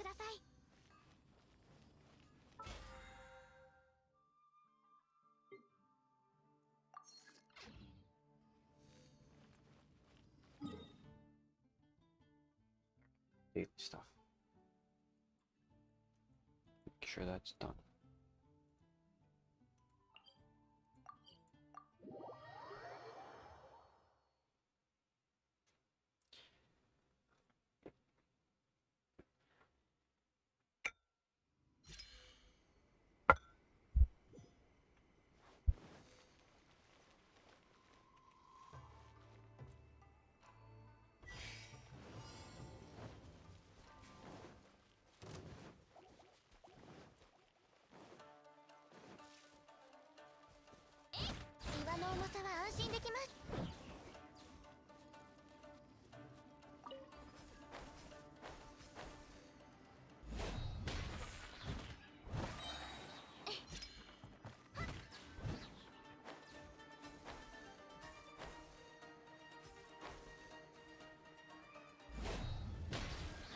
ださい。Daily stuff. Make sure that's done.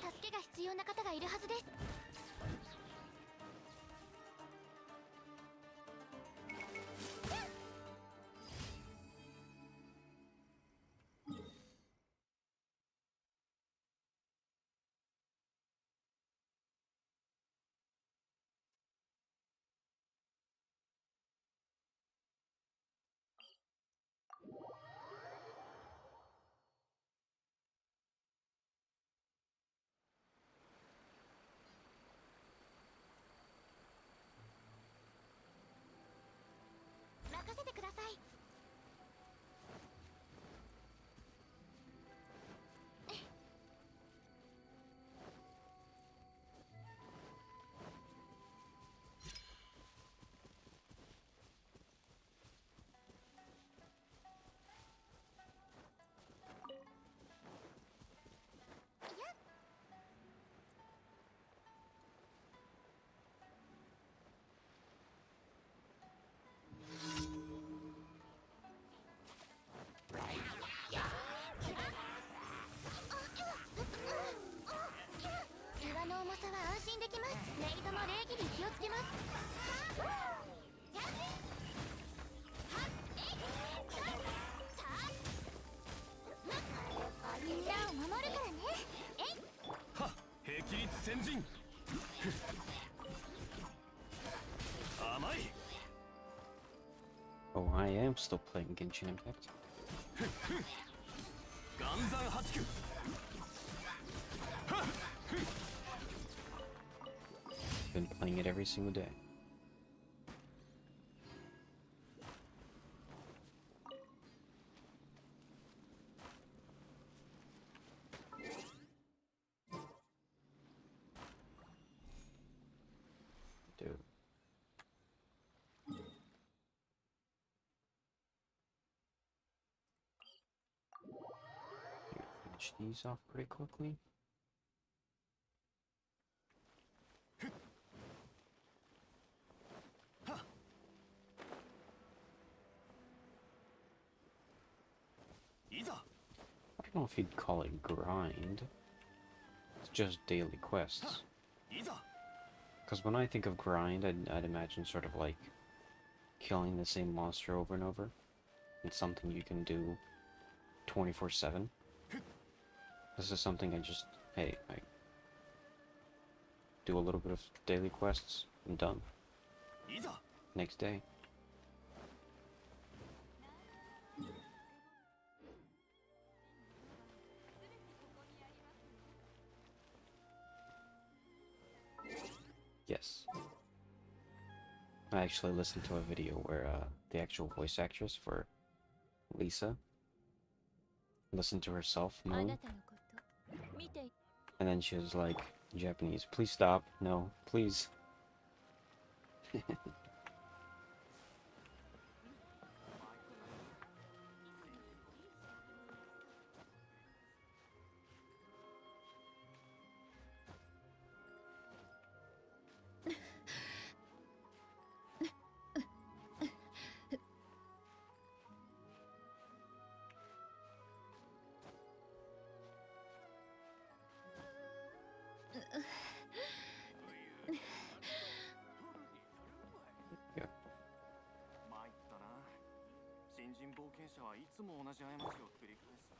助けが必要な方がいるはずです。任せてください。岩の重さは安心できます。メイドも礼儀に気をつけます。みんなを守るからね。えいはっ、平気率先陣。甘い。 Oh, I am still playing Genshin Impact. 岩山八九。 Been playing it every single day. Dude. Finish these off pretty quickly. I don't know if you'd call it grind. It's just daily quests. Because when I think of grind, I'd imagine sort of like killing the same monster over and over. It's something you can do 24/7. This is something I just, hey, I do a little bit of daily quests, and done. Next day. Yes. I actually listened to a video where the actual voice actress for Lisa listened to herself moan. And then she was like, in Japanese, please stop, no, please. 人冒険者はいつも同じ過ちを繰り返す。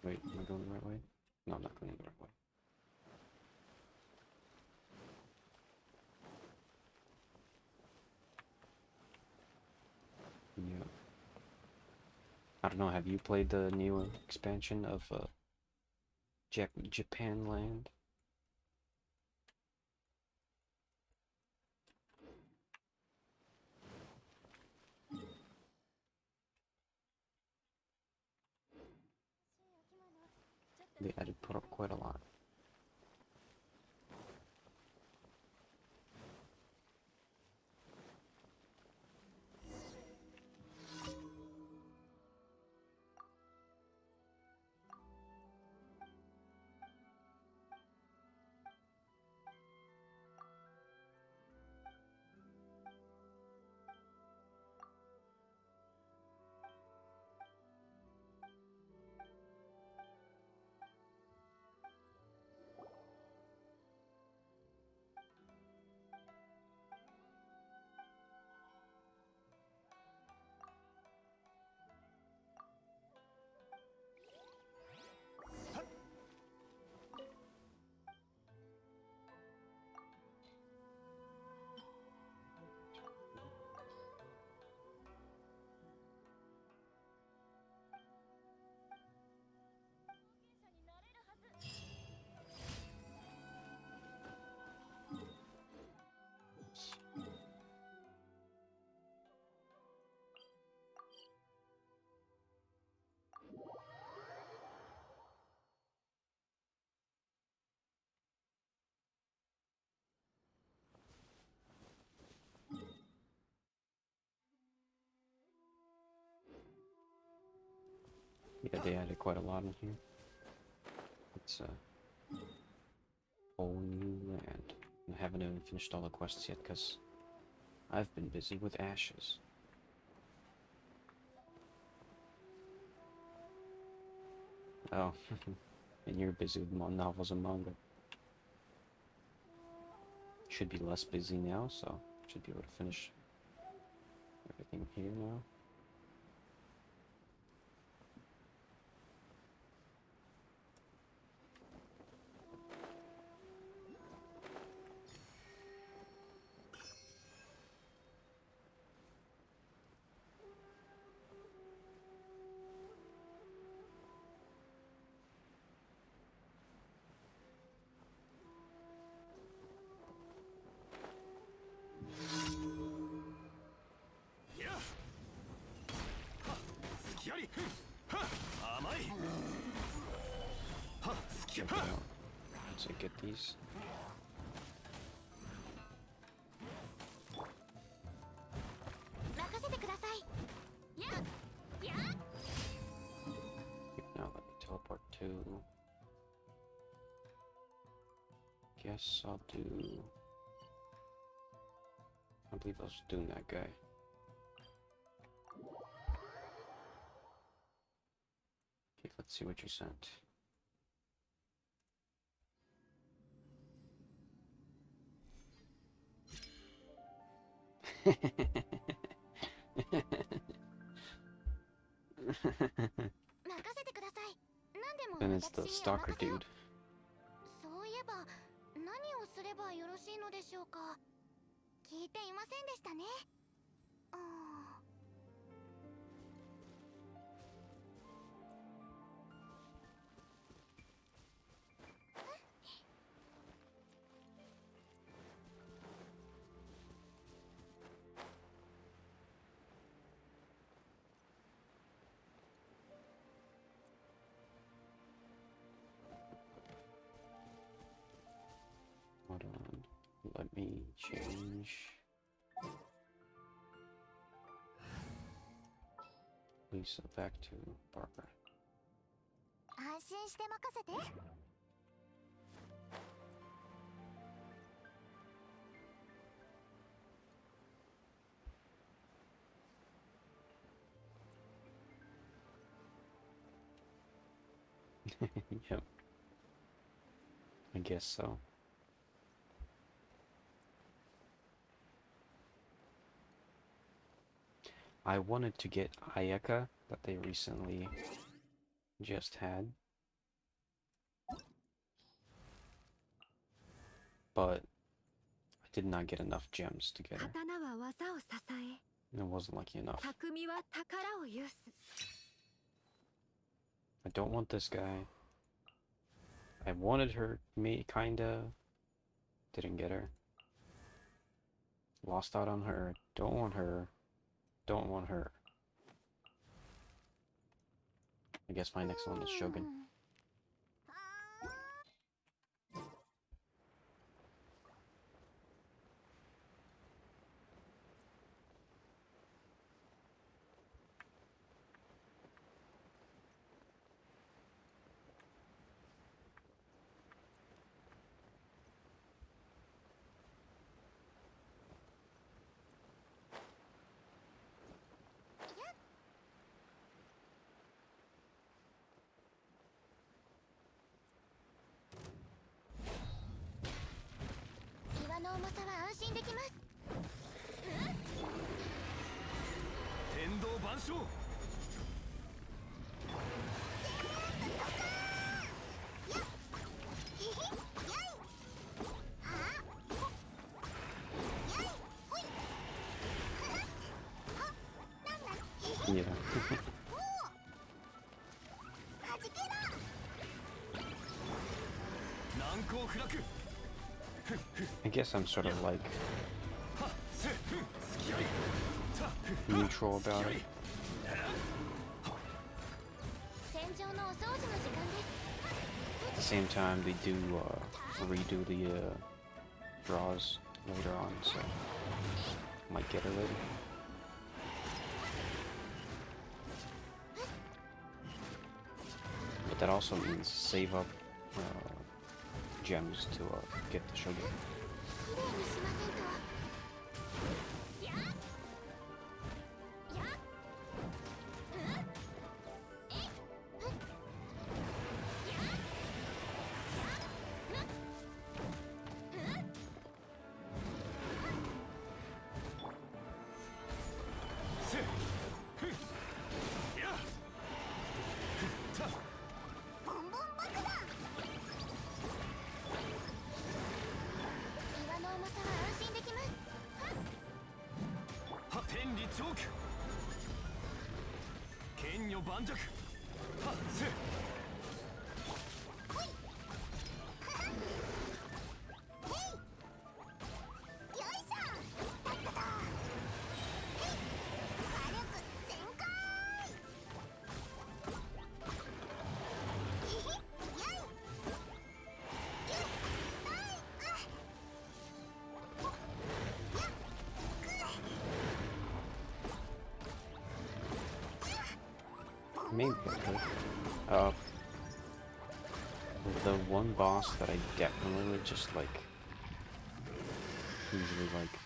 Wait, am I going the right way? No, I'm not going the right way. Yeah. I don't know, have you played the new expansion of Japan Land? They added put up quite a lot. Yeah, they added quite a lot in here. It's a whole new land. I haven't even finished all the quests yet because I've been busy with Ashes. Oh, and you're busy with novels and manga. Should be less busy now, so should be able to finish everything here now. Check it out. Once I get these. Now let me teleport to. Guess I'll do. I believe I was doing that guy. Okay, let's see what you sent. And it's the stalker dude. そういえば何をすればよろしいのでしょうか。聞いていませんでしたね。Hold on. Let me change. Lisa back to Barbara. 安心して任せて。Yep. I guess so. I wanted to get Ayaka that they recently just had, but I did not get enough gems to get her. 刀は技を支え It wasn't lucky enough. 匠は宝を有す I don't want this guy. I wanted her, me kinda. Didn't get her. Lost out on her. Don't want her. Don't want her. I guess my next one is Shogun. Yeah. I guess I'm sort of like neutral about it. At the same time, they do redo the draws later on, so might get her later. But that also means save up gems to get the Shogun. Maybe the one boss that I definitely just like usually like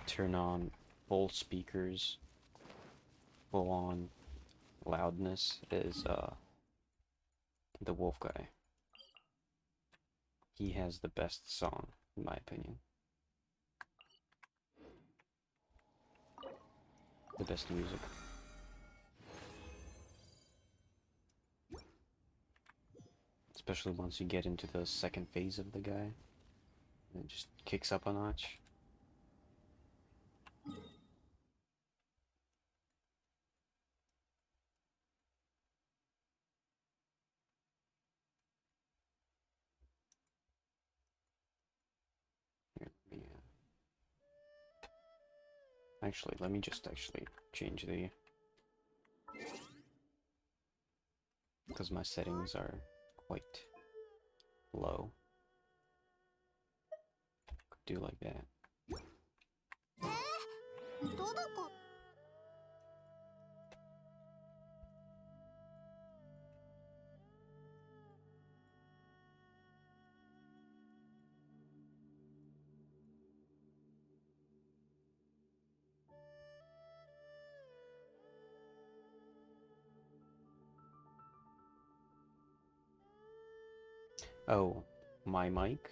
turn on full speakers, full on loudness is the wolf guy. He has the best song in my opinion. The best music. Especially once you get into the second phase of the guy. It just kicks up a notch. Actually, let me just change the... because my settings are quite low. Could do like that. Oh, my mic?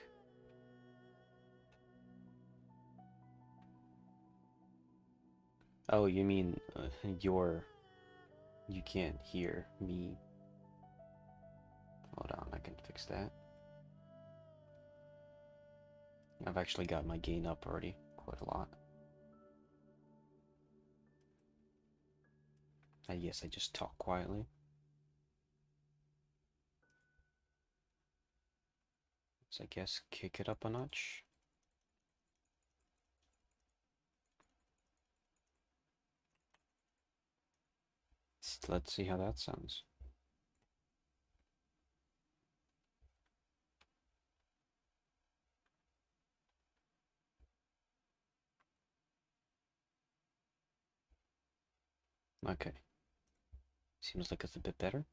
Oh, you mean you can't hear me. Hold on, I can fix that. I've actually got my gain up already, quite a lot. I guess I just talk quietly. So I guess kick it up a notch. Let's see how that sounds. Okay. Seems like it's a bit better.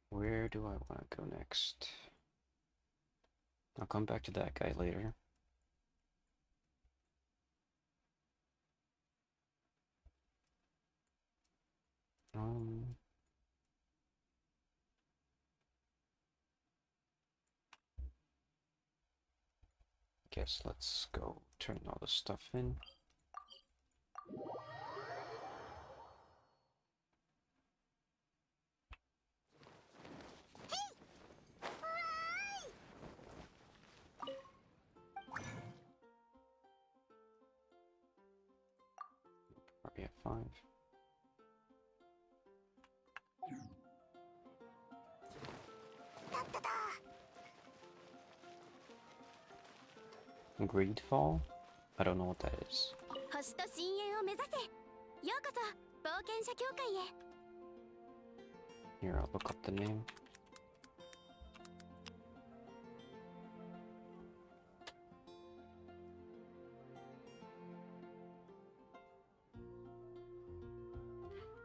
Where do I want to go next? I'll come back to that guy later. Guess let's go turn all this stuff in. Already at 5. Greedfall? I don't know what that is. 星と深淵を目指せ。ようこそ冒険者協会へ。 Here, I'll look up the name.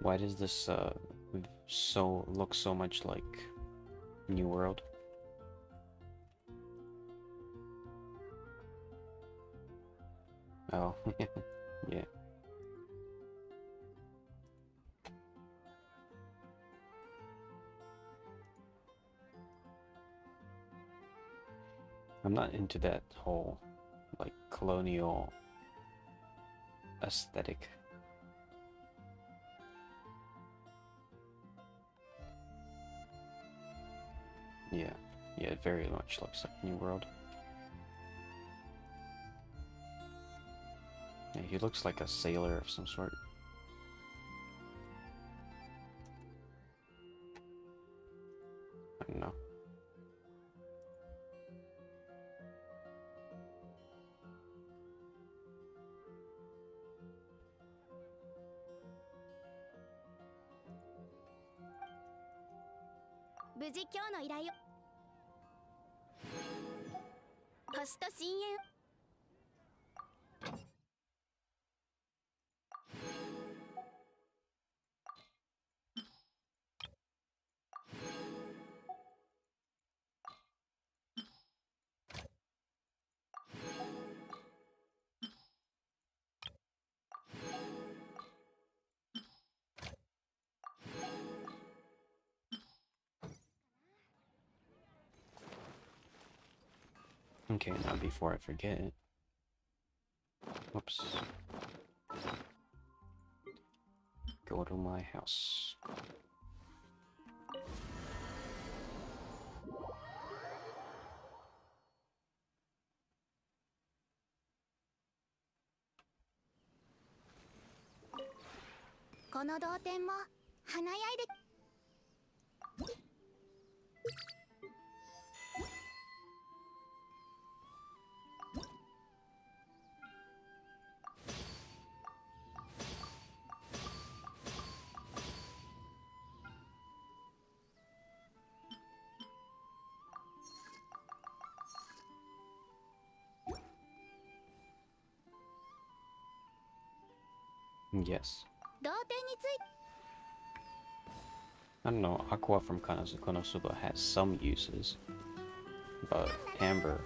Why does this look so much like New World? Oh, yeah. I'm not into that whole, like, colonial aesthetic. Yeah, it very much looks like New World. Yeah, he looks like a sailor of some sort. I don't know. Okay, now before I forget. Whoops. Go to my house. Yes. I don't know, Aqua from Konosuba has some uses, but Amber,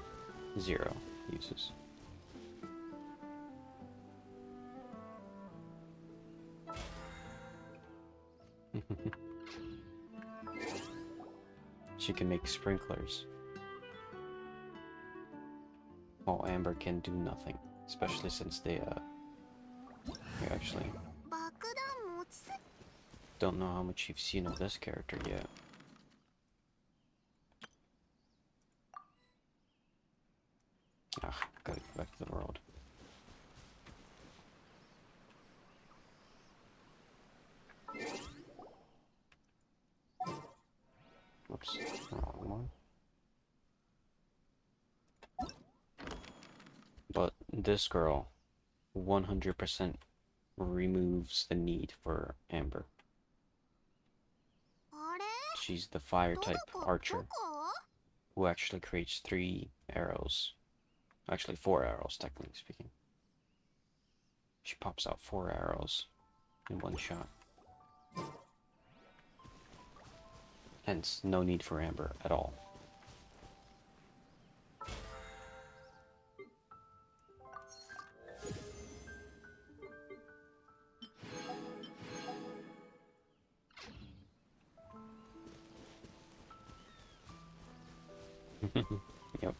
0 uses. She can make sprinklers. While Amber can do nothing. Especially since they, actually 爆弾持ちすぎ don't know how much you've seen of this character yet. Ah, gotta go back to the world. Whoops, wrong one. But this girl 100% removes the need for Amber. あれ She's the fire ど type こ archer どこ who actually creates 3 arrows. Actually 4 arrows, technically speaking. She pops out 4 arrows in one shot. Hence, no need for Amber at all. Yep.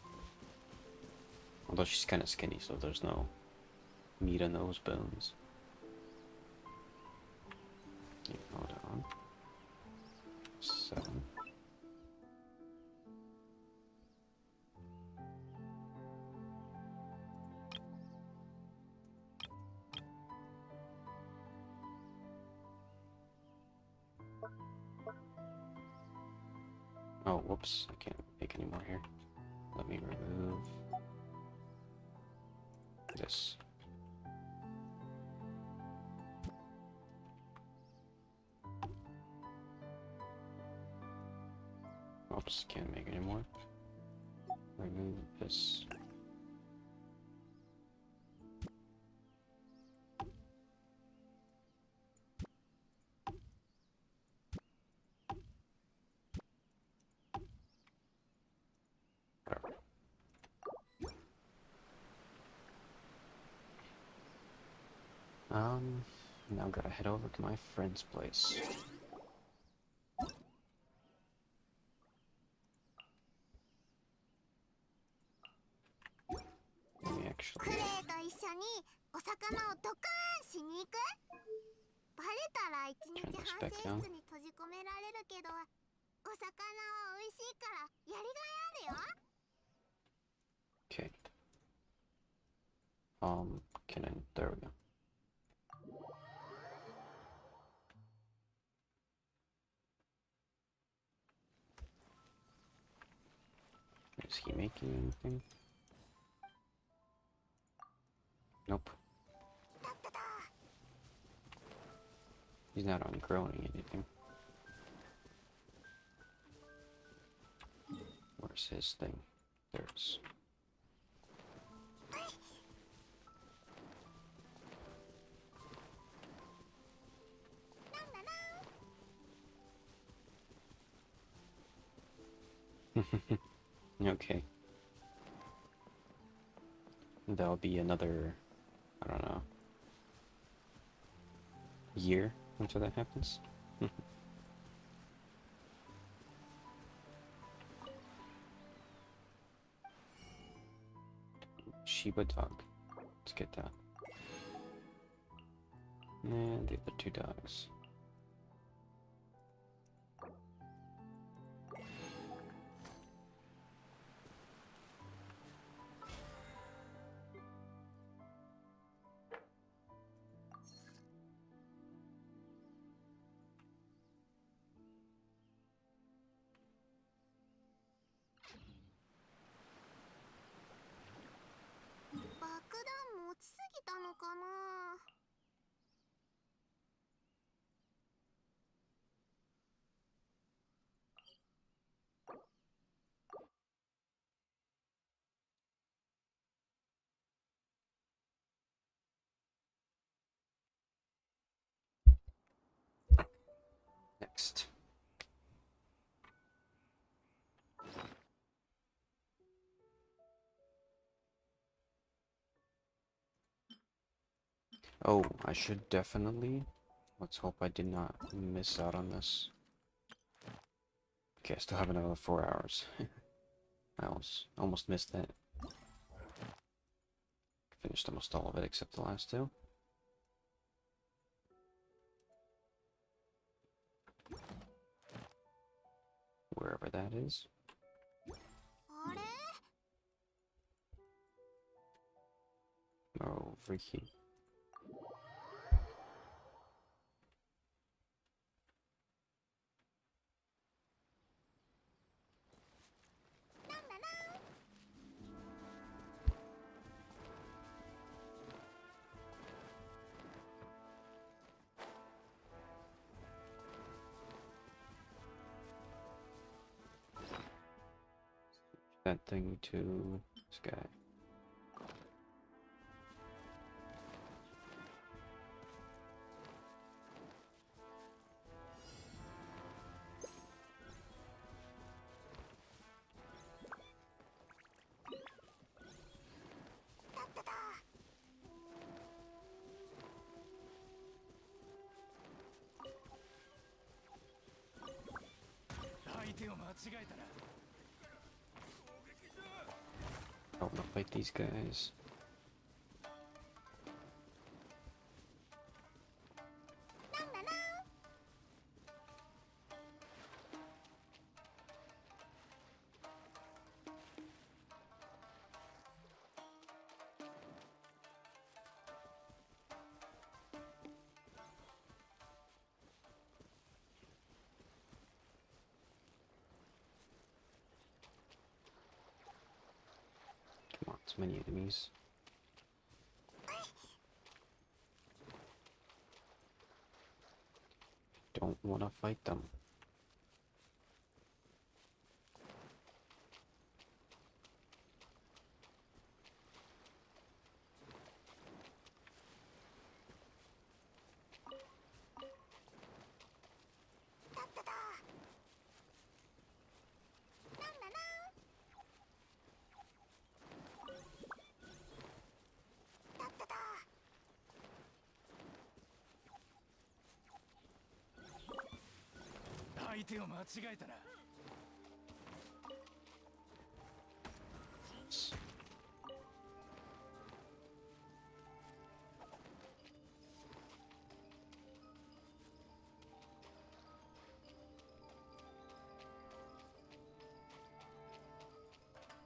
Although she's kind of skinny, so there's no meat on those bones. Okay, hold on. 7. Oh, whoops. I can't make any more here. Let me remove this. Oops, can't make any more. Remove this. Whatever. Now gotta head over to my friend's place. Let me ク actually... レイと一緒にお魚をドカーンしに行くバレたら一日 Turn this 反 back 省 down. 室に閉じ込められるけどお魚は美味しいからやりがいあるよ Okay. Can I... There we go. Is he making anything? Nope. He's not on growing anything. Where's his thing? There's... Okay. That'll be another, I don't know, year until that happens. Shiba dog. Let's get that. And the other 2 dogs. Next. Oh, I should definitely... Let's hope I did not miss out on this. Okay, I still have another 4 hours. I almost missed that. Finished almost all of it except the last two. Wherever that is. あれ Over here. なんだな That thing to this guy. I want to fight these guys. なんだな Come on, so many enemies. Don't want to fight them.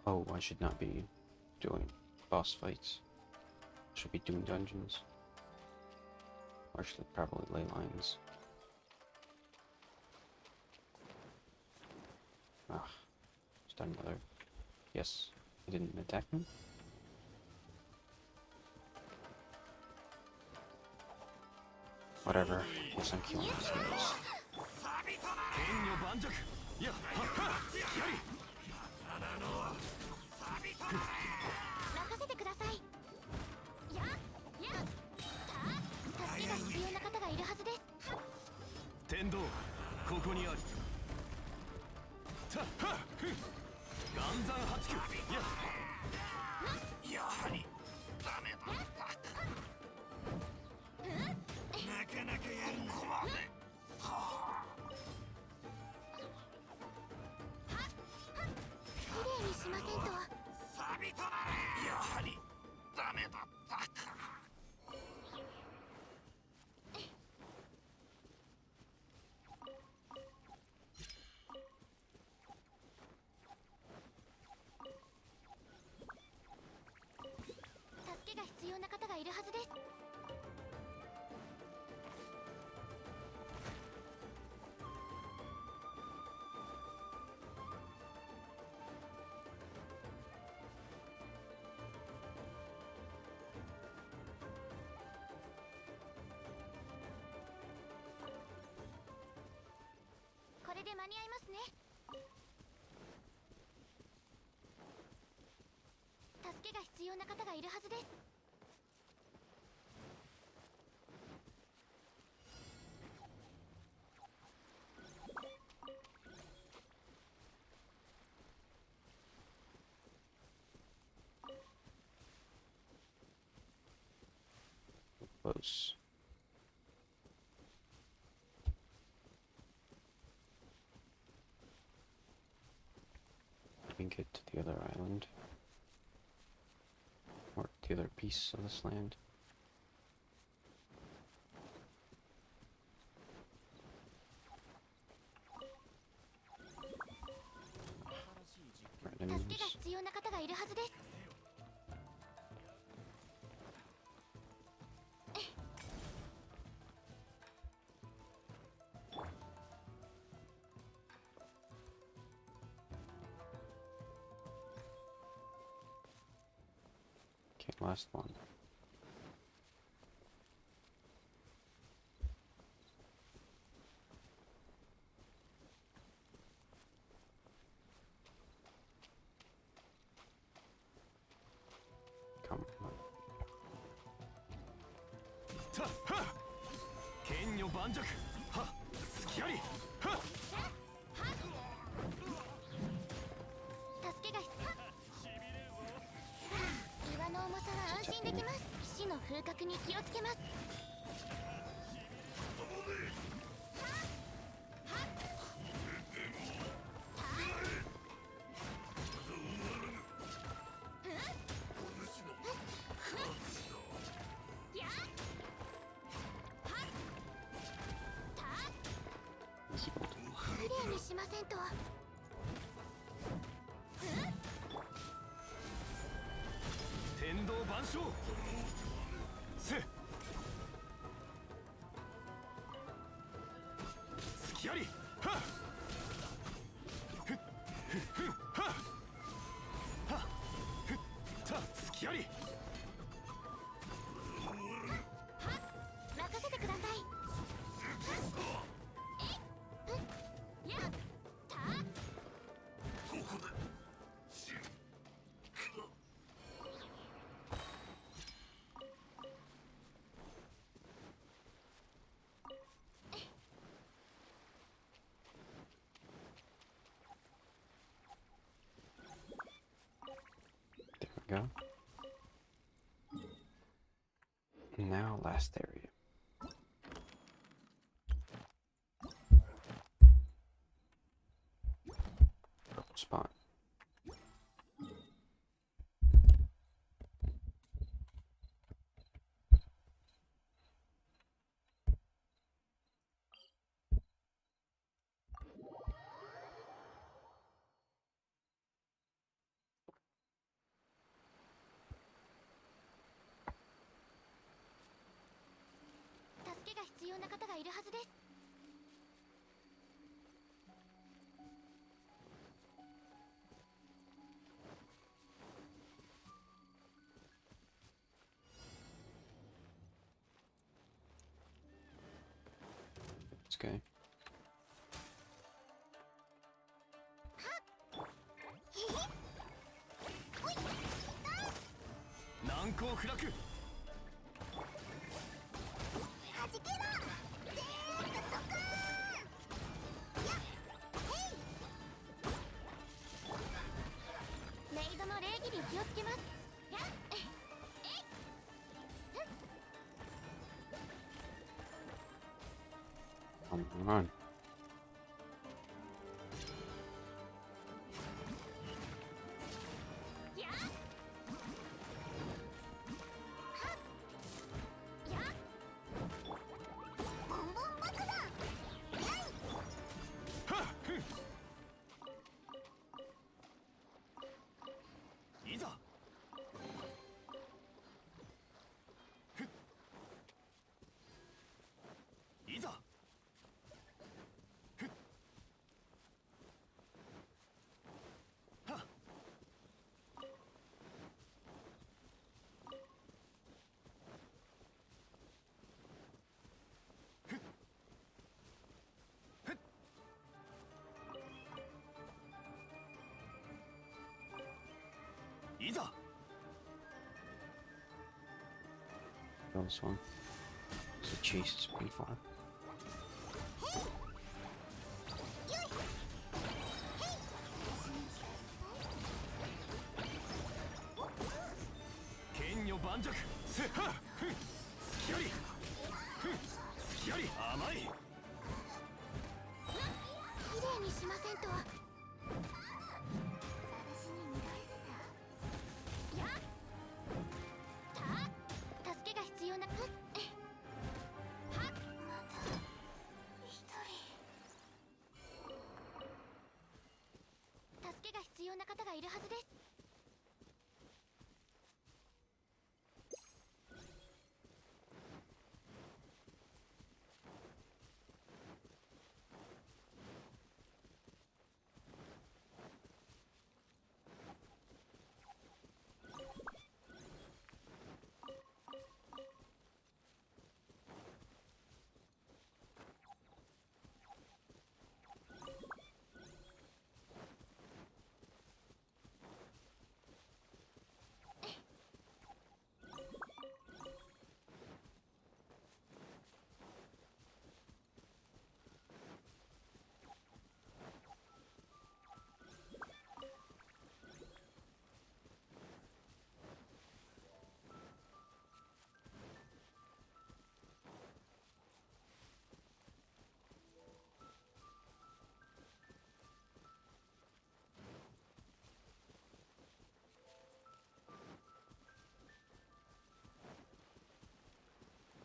Oh, I should not be doing boss fights. I should be doing dungeons. Or should probably ley lines. Ah, just another. Yes, I didn't attack him. Whatever. Yes, I'm killing these guys. 剣女盤石いやはっはやり 任せてくださいややた助けが必要な方がいるはずです天道ここにありたっはふん岩山八九ややはりダメだなかなかやるなここまできれいにしませんとサビとなれやはりダメだったか助けが必要な方がいるはずですこれで間に合いますね助けが必要な方がいるはずです Close. we can get to the other island. Or the other piece of this land. Right, 助けが必要な方がいるはずです。 Okay, last one. Come on. たっはっ剣女盤石はっ隙ありはっ助けが必要。岩の重さは安心できます。騎士の風格に気をつけます。クリアにしませんと。天道万象せ隙ありはっふっふっふっはっはっふった隙あり任せてください。やった There we go. Now, last area. Purple spot.助けが必要な方がいるはずです。 It's okay. 難攻不落はじけろ。全部ドカーン。やっへい。メイドの礼儀に気をつけます。やっえい。 Come on. Kill this one. The chase is pretty far. 方がいるはずです。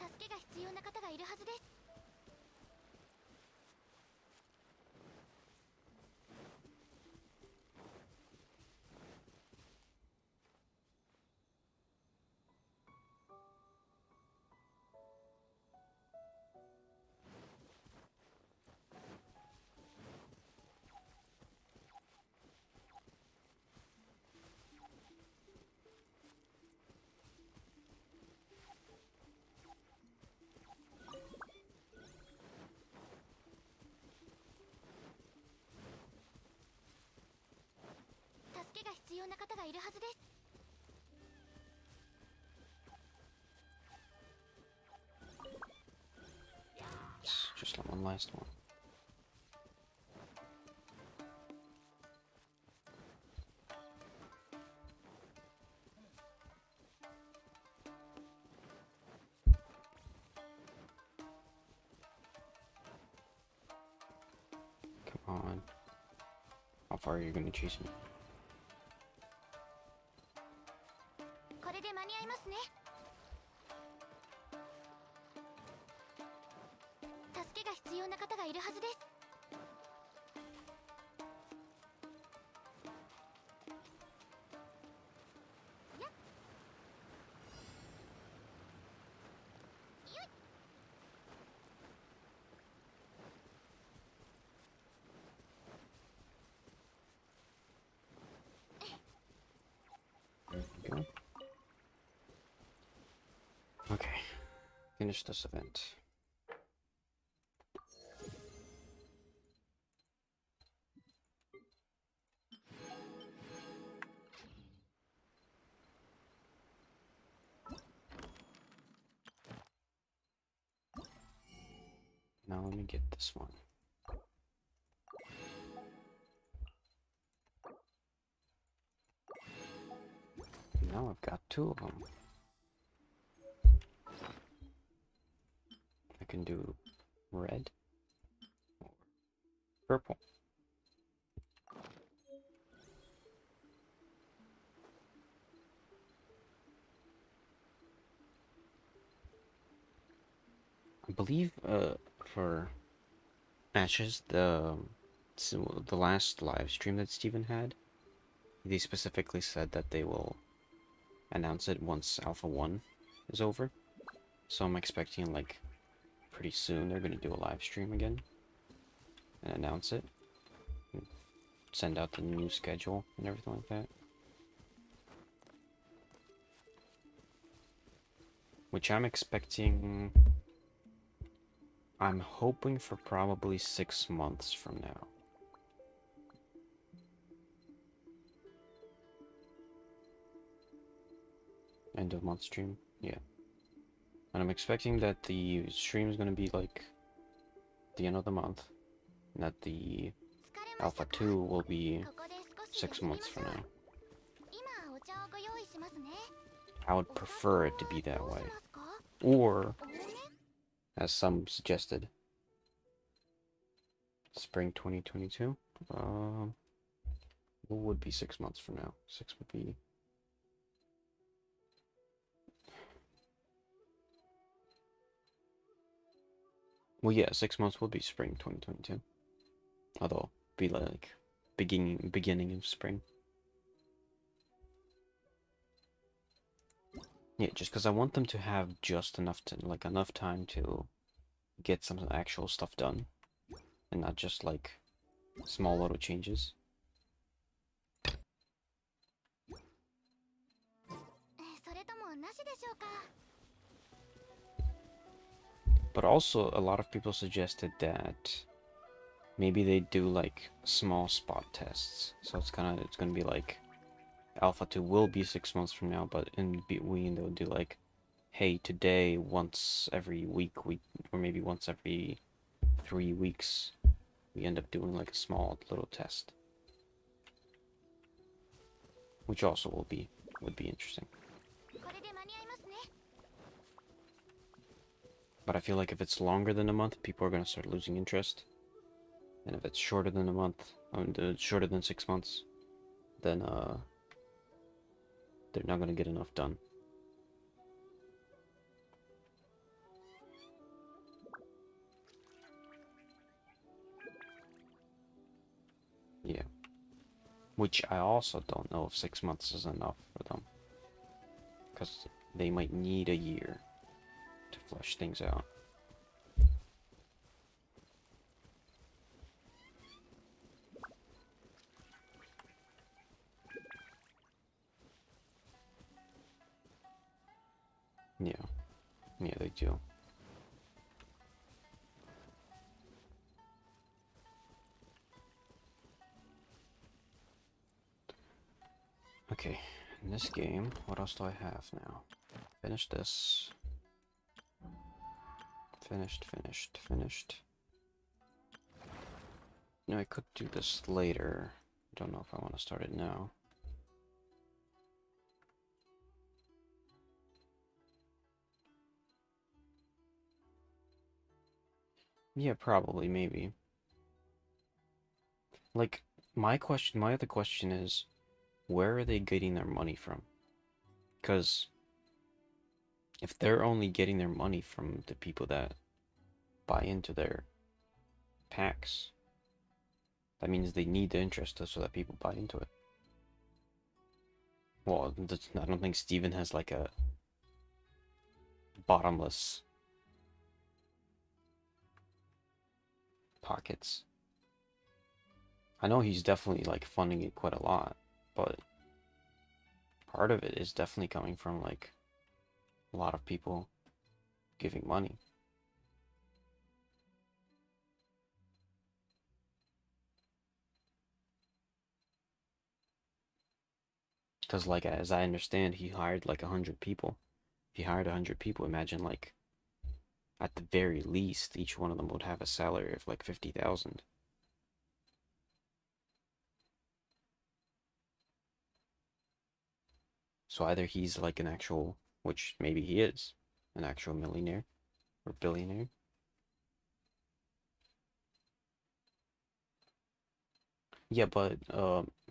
助けが必要な方がいるはずです。助けが必要な方がいるはずです。Just that one last one. Come on. How far are you gonna chase me? これで間に合いますね。助けが必要な方がいるはずです。やっよい。There we go. Okay. Finish this event. Now let me get this one. Now I've got two of them. I can do red or purple. I believe for matches, the last live stream that Steven had, they specifically said that they will announce it once Alpha 1 is over. So I'm expecting, like, pretty soon they're going to do a live stream again and announce it. And send out the new schedule and everything like that. Which I'm expecting... I'm hoping for probably 6 months from now. End of month stream? Yeah. And I'm expecting that the stream is going to be like the end of the month. And that the Alpha 2 will be 6 months from now. I would prefer it to be that way. Or, as some suggested, spring 2022? What would be 6 months from now? 6 would be... Well, yeah, 6 months will be spring 2022. Although, be like beginning of spring Yeah, just because I want them to have just enough to, like, enough time to get some actual stuff done, and not just, like, small little changes. それともなしでしょうか。 But also, a lot of people suggested that maybe they do, like, small spot tests. So it's gonna be like, Alpha 2 will be 6 months from now, but in between they'll do, like, hey, today, once every week, or maybe once every 3 weeks, we end up doing, like, a small little test. Which also would be interesting. これで間に合いますね。 But I feel like if it's longer than a month, people are gonna start losing interest. And if it's shorter than a month, shorter than 6 months, then they're not gonna get enough done. Yeah. Which I also don't know if 6 months is enough for them. Because they might need a year to flesh things out. Yeah. Yeah, they do. Okay, in this game, what else do I have now? Finish this. Finished. No, I could do this later. Don't know if I want to start it now. Yeah, probably, maybe. Like, my other question is, where are they getting their money from? Because if they're only getting their money from the people that buy into their packs, that means they need the interest so that people buy into it. Well, I don't think Steven has like a bottomless pockets. I know he's definitely like funding it quite a lot, but part of it is definitely coming from like a lot of people giving money. Because like as I understand, he hired like 100 people. If he hired 100 people, imagine like at the very least each one of them would have a salary of like 50,000. So either he's like an actual, which maybe he is, an actual millionaire or billionaire. Yeah, but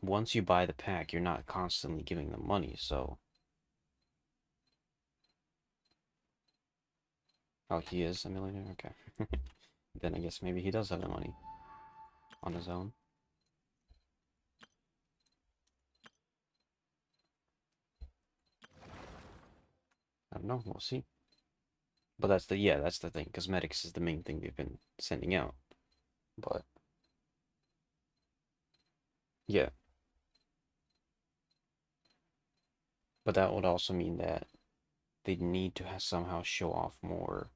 once you buy the pack, you're not constantly giving them money, so... Oh, he is a millionaire? Okay. Then I guess maybe he does have the money on his own. I don't know, we'll see. But that's the thing. Cosmetics is the main thing they've been sending out. But, yeah. But that would also mean that they need to somehow show off more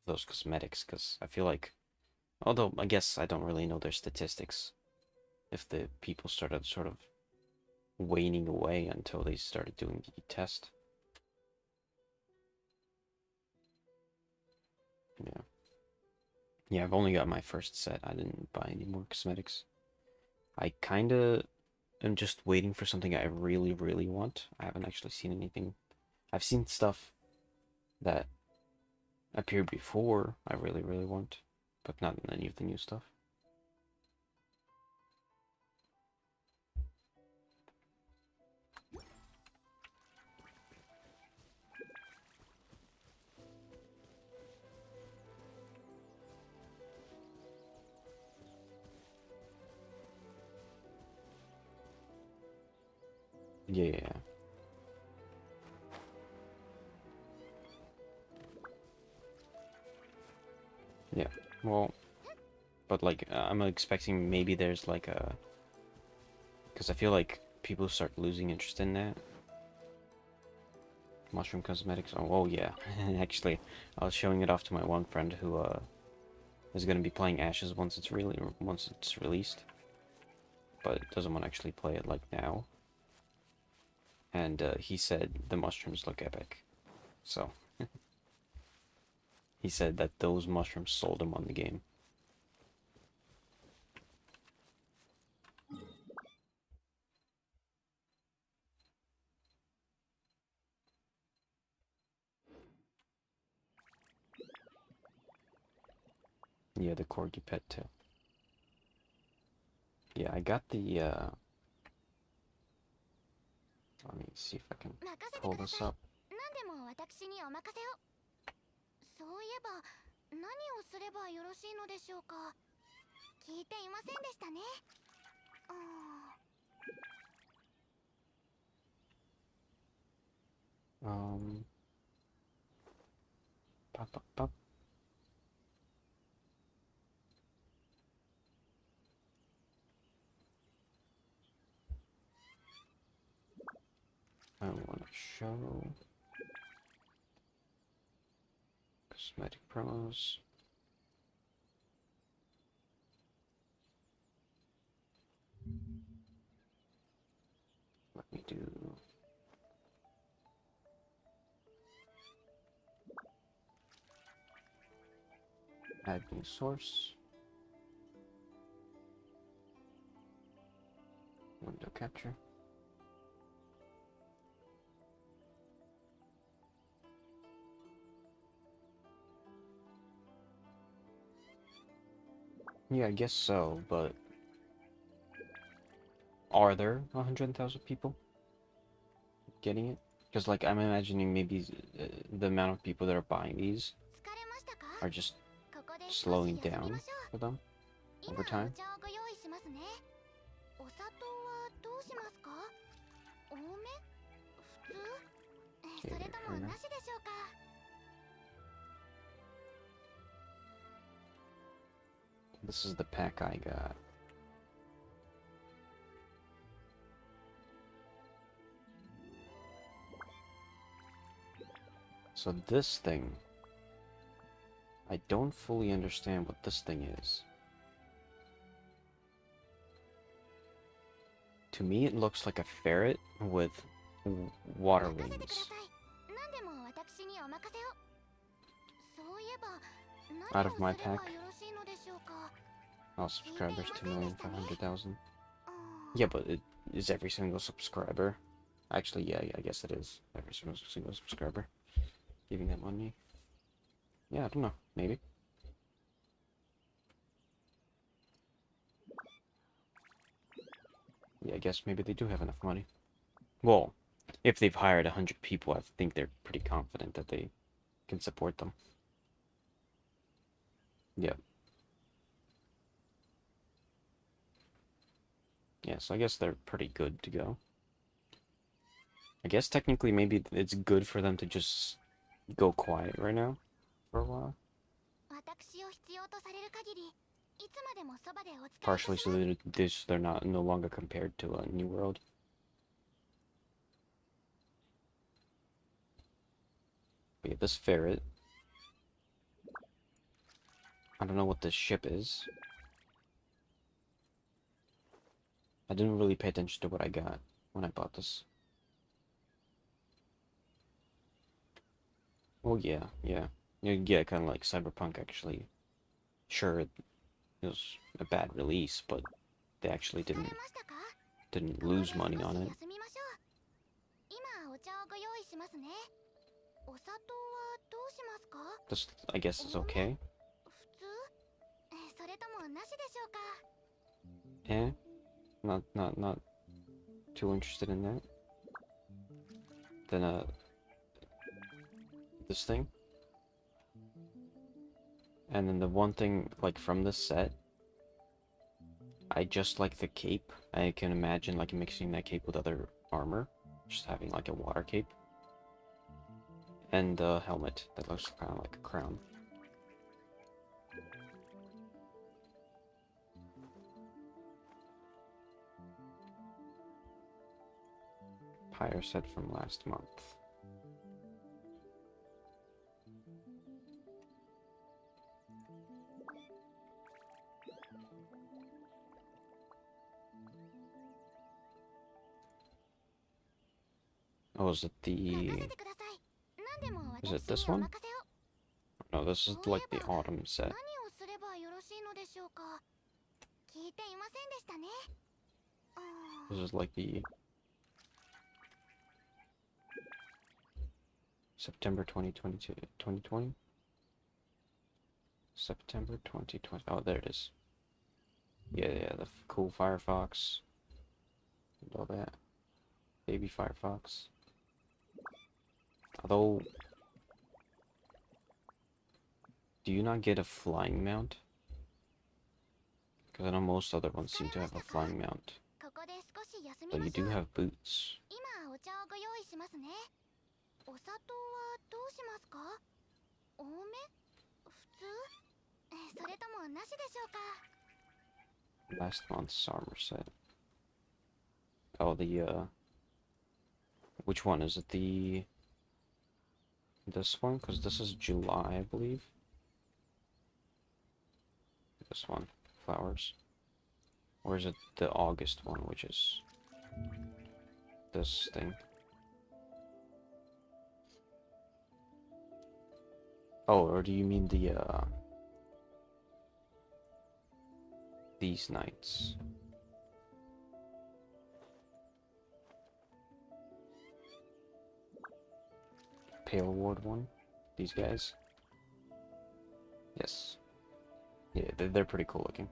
of those cosmetics, because I feel like, although I guess I don't really know their statistics, if the people started sort of waning away until they started doing the test. Yeah. Yeah, I've only got my first set. I didn't buy any more cosmetics. I kinda am just waiting for something I really, really want. I haven't actually seen anything. I've seen stuff that appeared before I really, really want, but not any of the new stuff. Yeah. Yeah, well, but like, I'm expecting maybe there's like a... Because I feel like people start losing interest in that. Mushroom cosmetics. Oh yeah. Actually, I was showing it off to my one friend who is going to be playing Ashes once it's released, but doesn't want to actually play it like now. And he said the mushrooms look epic. So he said that those mushrooms sold him on the game. Yeah, the corgi pet too. Yeah, I got the let me see if I can 任せて pull くだ this さい。 up. 何でも私にお任せを。そういえば何をすればよろしいのでしょうか。聞いていませんでしたね。Pop, pop, pop. I want to show cosmetic promos. Let me do add new source. Window capture. Yeah, I guess so, but are there 100,000 people getting it? Because, like, I'm imagining maybe the amount of people that are buying these 疲れましたか。 are just ここで少し slowing 休み down ましょう。 for them 今 over お time. 茶をご用意しますね。お砂糖はどうしますか。多め、普通、それともなしでしょうか。 This is the pack I got. So this thing, I don't fully understand what this thing is. To me, it looks like a ferret with water 任せてくだ wings. さい。何でも私にお任せを。そういえば Out 何 of を my すれば pack. よろしいのでしょうか。 Oh, subscribers 2,500,000. あー Yeah, but it is every single subscriber. Actually, yeah, I guess it is. Every single subscriber. Giving that money. Yeah, I don't know. Maybe. Yeah, I guess maybe they do have enough money. Well, if they've hired 100 people, I think they're pretty confident that they can support them. Yep. Yeah, so I guess they're pretty good to go. I guess technically maybe it's good for them to just go quiet right now for a while. 私を必要とされる限り、いつまでもそばでお伝えいた Partially し so ます。 that they're not no longer compared to a New World. But yeah, this ferret. I don't know what this ship is. I didn't really pay attention to what I got when I bought this. Oh yeah, yeah. Yeah, kind of like Cyberpunk actually. Sure, it was a bad release, but they actually 疲れましたか。 didn't ここで lose 少し money on it. 休みましょう。今お茶をご用意しますね。お砂糖はどうしますか。 This, I guess, is okay. 普通、それともなしでしょうか。 Eh? Not too interested in that. Then, this thing. And then the one thing, like, from this set, I just like the cape. I can imagine, like, mixing that cape with other armor. Just having, like, a water cape. And the helmet that looks kind of like a crown. Higher set from last month. Oh, is it the... 任せてください。何でも Is it 私 this にお one? 任せを。 No, this is like the autumn set. 何をすればよろしいのでしょうか。聞いていませんでしたね。This is like the... September 2022... 2020? September 2020... Oh, there it is. Yeah, the cool Firefox. And all that. Baby Firefox. Although... Do you not get a flying mount? Because I know most other ones seem to have a flying mount. ここで少し休み But ま you しょ do う。 have boots. 今お茶をご用意しますね。お砂糖はどうしますか？多め？普通？それともなしでしょうか？ Last month's armor set. Oh, the, which one? Is it the... This one? Because this is July, I believe. This one. Flowers. Or is it the August one, which is... this thing? Oh, or do you mean the, these nights? Pale Ward one? These guys? Yes. Yeah, they're pretty cool looking.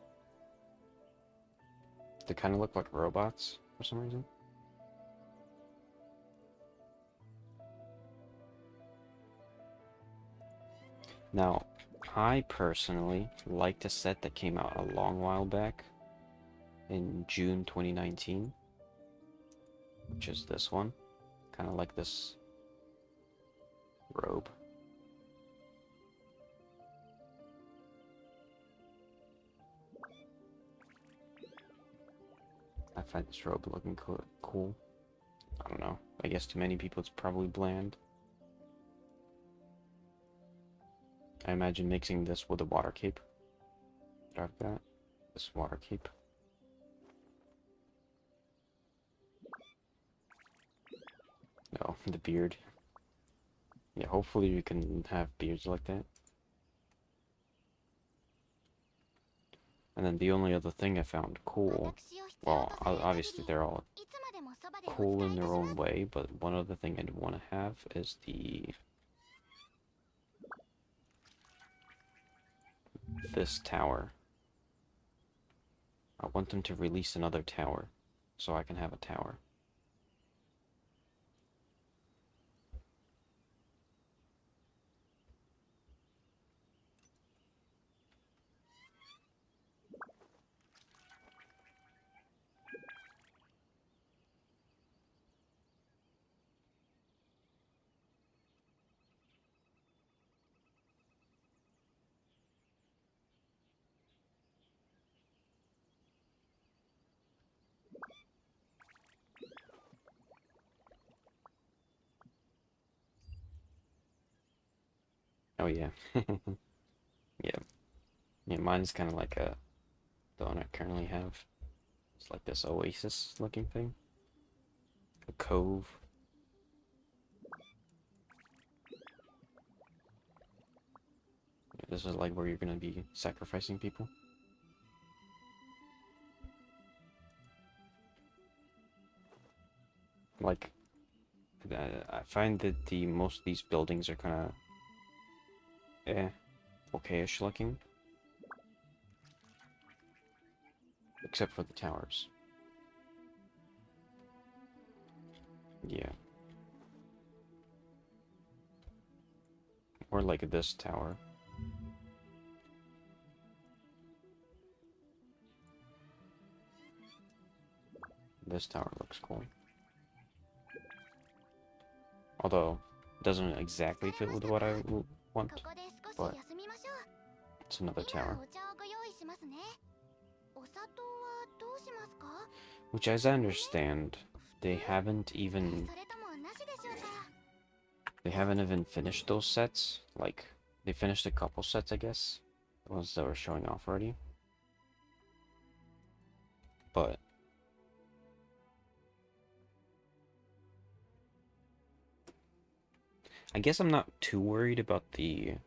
They kind of look like robots for some reason. Now, I personally liked a set that came out a long while back in June 2019, which is this one. Kind of like this robe. I find this robe looking cool. I don't know. I guess to many people it's probably bland. I imagine mixing this with a water cape that I've got. This water cape. No, the beard. Yeah, hopefully you can have beards like that. And then the only other thing I found cool, well, obviously they're all cool in their own way, but one other thing I'd want to have is this tower. I want them to release another tower, so I can have a tower. Oh yeah. Yeah. Yeah, mine's kind of like the one I currently have. It's like this oasis looking thing. A cove. This is like where you're gonna be sacrificing people. Like, I find that most of these buildings are kind of okay-ish looking. Except for the towers. Yeah. Or like this tower. This tower looks cool. Although, it doesn't exactly fit with what I want, but it's another tower. Which, as I understand, they haven't even それともなしでしょうか。 they haven't even finished those sets. Like they finished a couple sets, I guess, the ones that were showing off already. But I guess I'm not too worried about their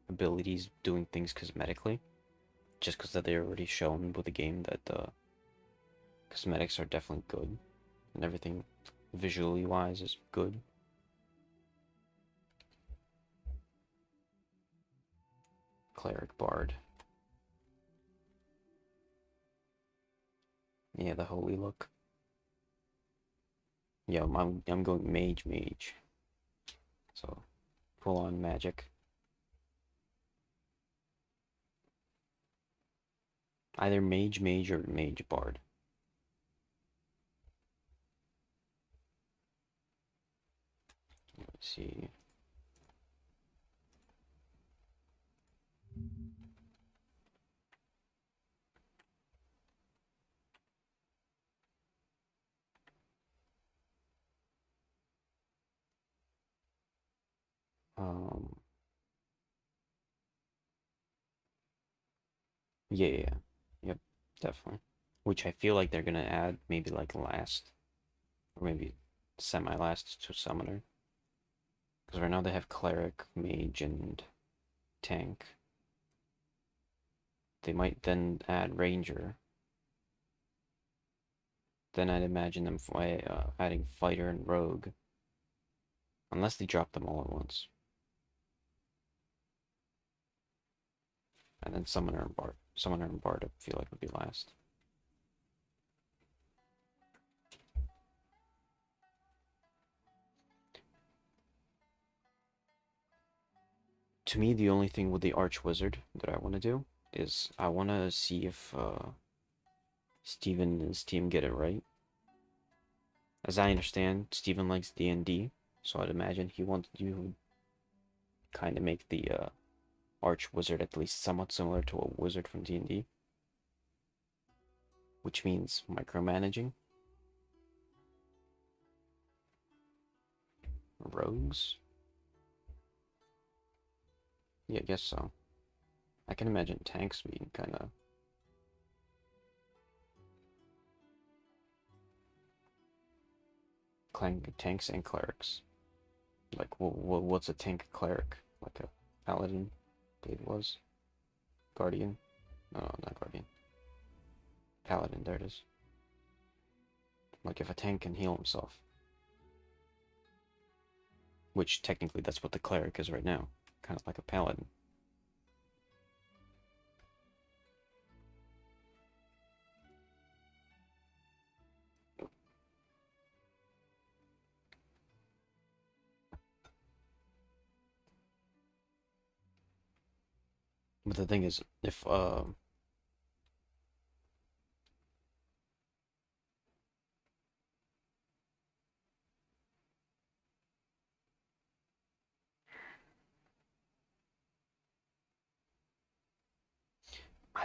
abilities doing things cosmetically, just because that they already shown with the game that the cosmetics are definitely good and everything visually wise is good. Cleric Bard. Yeah, the holy look. Yeah, I'm going mage. So full on magic. Either mage or mage bard. Let's see. Um yeah. Yep, definitely. Which I feel like they're gonna add maybe like last or maybe semi-last to summoner. Because right now they have cleric, mage, and tank. They might then add ranger. Then I'd imagine them adding fighter and rogue. Unless they drop them all at once. And then summoner and bard. Summoner and bard I feel like would be last. To me, the only thing with the Archwizard that I want to do is I want to see if Steven and his team get it right. As I understand, Steven likes D&D, so I'd imagine he wants you kind of make the Archwizard at least somewhat similar to a wizard from D&D. Which means micromanaging. Rogues? Yeah, I guess so. I can imagine tanks being kind of... tanks and clerics. Like, what's a tank cleric? Like a paladin, I believe it was. Guardian? No, not guardian. Paladin, there it is. Like if a tank can heal himself. Which technically that's what the cleric is right now. Kind of like a paladin. But the thing is, if I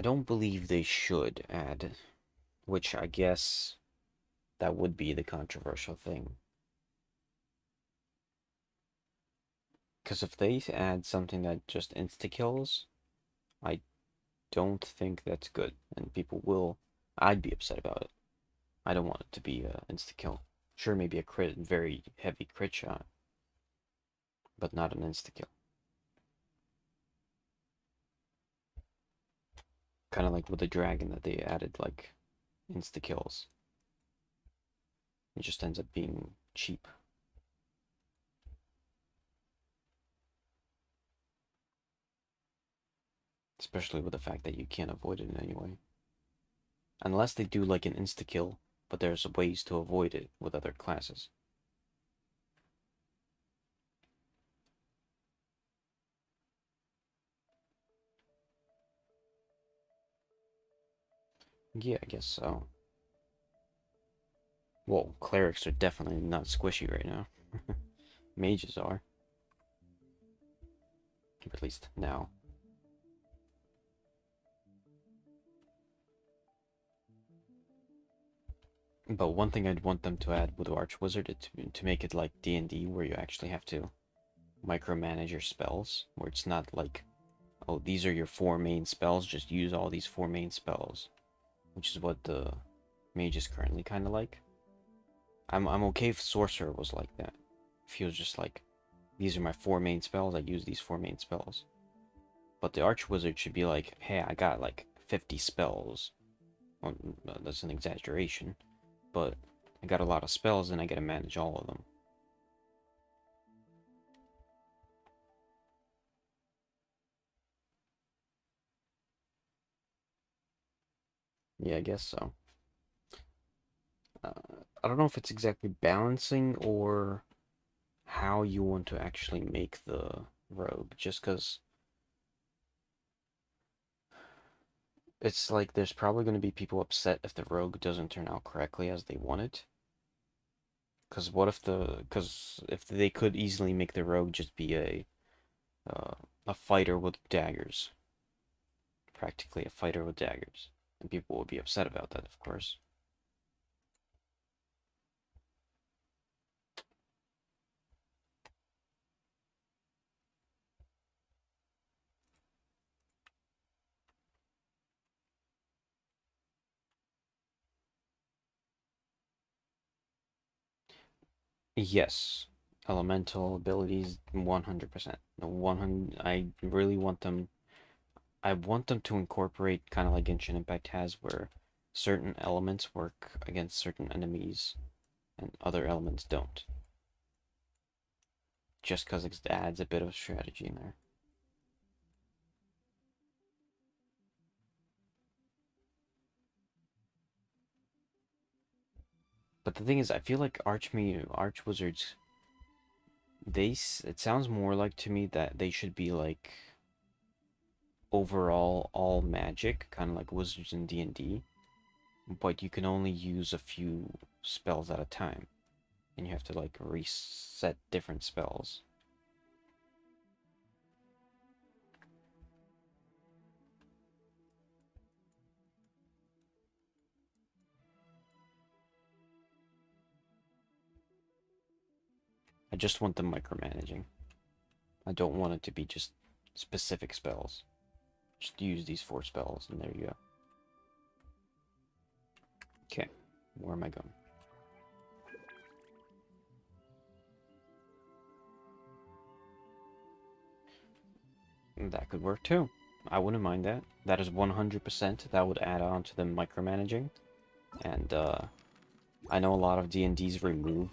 don't believe they should add, which I guess that would be the controversial thing. Because if they add something that just insta-kills, I don't think that's good, and people will... I'd be upset about it. I don't want it to be an insta-kill. Sure, maybe a crit, very heavy crit shot, but not an insta-kill. Kind of like with the dragon that they added, like, insta-kills. It just ends up being cheap. Especially with the fact that you can't avoid it in any way. Unless they do like an insta-kill, but there's ways to avoid it with other classes. Yeah, I guess so. Well, clerics are definitely not squishy right now. Mages are. At least now. But one thing I'd want them to add with Archwizard is to make it like D&D, where you actually have to micromanage your spells, where it's not like, oh, these are your 4 main spells, just use all these 4 main spells, which is what the mage is currently kind of like. I'm okay if Sorcerer was like that. If he was just like, these are my 4 main spells, I use these 4 main spells. But the Archwizard should be like, hey, I got like 50 spells. Well, that's an exaggeration, but I got a lot of spells and I gotta manage all of them. Yeah, I guess so. I don't know if it's exactly balancing or how you want to actually make the rogue, just because it's like there's probably going to be people upset if the rogue doesn't turn out correctly as they want it. Because if they could easily make the rogue just be a fighter with daggers, practically a fighter with daggers, and people would be upset about that, of course. Yes, elemental abilities 100%. The 100 I really want them I want them to incorporate kind of like Genshin Impact has where certain elements work against certain enemies and other elements don't. Just because it adds a bit of strategy in there. But the thing is, I feel like Archwizards, it sounds more like to me that they should be like overall all magic, kind of like wizards in D&D, but you can only use a few spells at a time, and you have to like reset different spells. I just want them micromanaging. I don't want it to be just specific spells. Just use these 4 spells, and there you go. Okay, where am I going? That could work too. I wouldn't mind that. That is 100%. That would add on to the micromanaging. And, I know a lot of D&Ds remove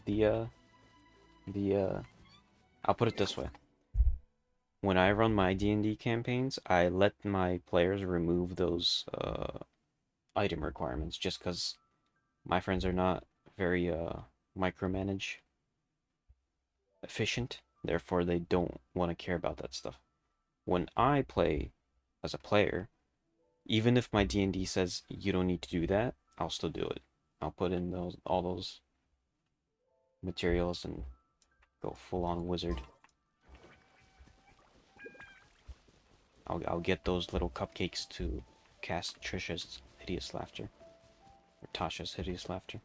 I'll put it this way. When I run my D&D campaigns, I let my players remove those, item requirements just because my friends are not very, micromanage efficient. Therefore, they don't want to care about that stuff. When I play as a player, even if my D&D says you don't need to do that, I'll still do it. I'll put in all those materials and go full on wizard. I'll get those little cupcakes to cast Trisha's hideous laughter, or Tasha's hideous laughter.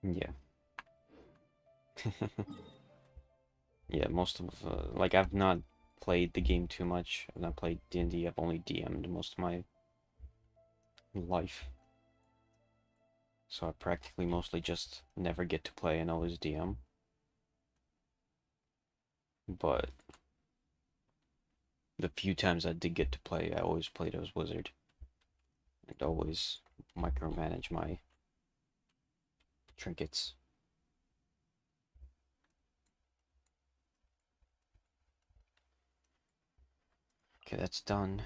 Yeah. Yeah, most of like I've not played the game too much. I've not played D&D. I've only DM'd most of my life. So I practically mostly just never get to play and always DM. But the few times I did get to play, I always played as wizard. And always micromanage my trinkets. Okay, that's done.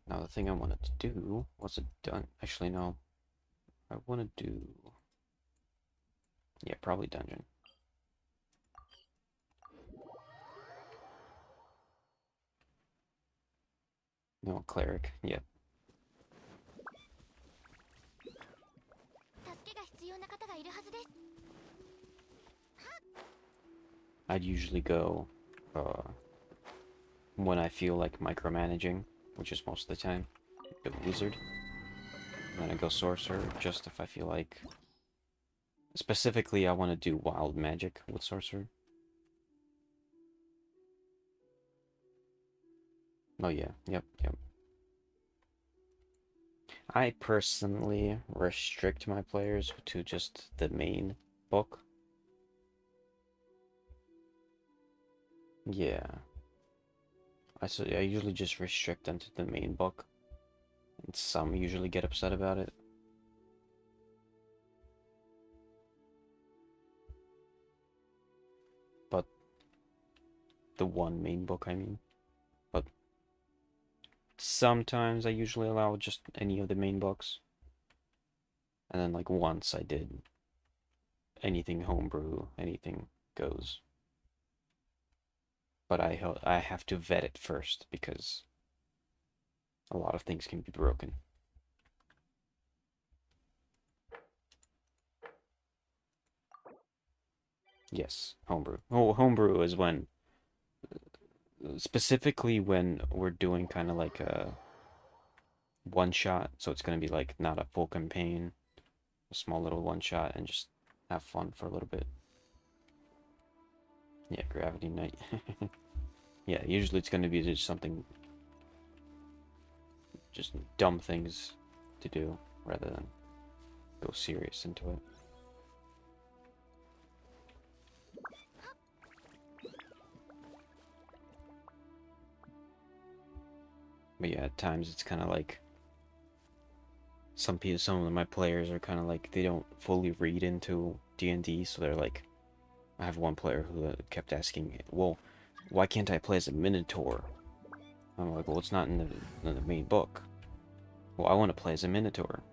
Now the thing I wanted to do, was it done? Actually, no. I want to do... Yeah, probably dungeon. No, cleric. Yep. 助けが必要な方がいるはずです。 I'd usually go when I feel like micromanaging, which is most of the time, go wizard. And then I go sorcerer just if I feel like. Specifically, I want to do wild magic with sorcerer. Oh yeah, yep. I personally restrict my players to just the main book. Yeah. I usually just restrict them to the main book. And some usually get upset about it. But the one main book, I mean. But sometimes I usually allow just any of the main books. And then like once I did anything homebrew, anything goes. But I have to vet it first because a lot of things can be broken. Yes, homebrew. Oh, homebrew is when, specifically when we're doing kind of like a one shot, so it's going to be like not a full campaign, a small little one shot, and just have fun for a little bit. Yeah, Gravity Knight. Yeah, usually it's going to be just something, just dumb things to do rather than go serious into it. But yeah, at times it's kind of like some of my players are kind of like they don't fully read into D&D, so they're like, I have one player who kept asking, well, why can't I play as a Minotaur? I'm like, well, it's not in the main book. Well, I want to play as a Minotaur.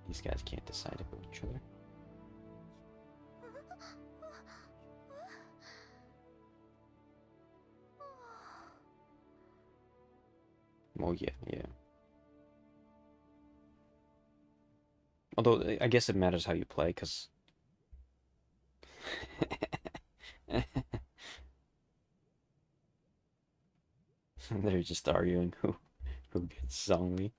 These guys can't decide about each other. Oh yeah. Although, I guess it matters how you play, because... They're just arguing who gets zombie.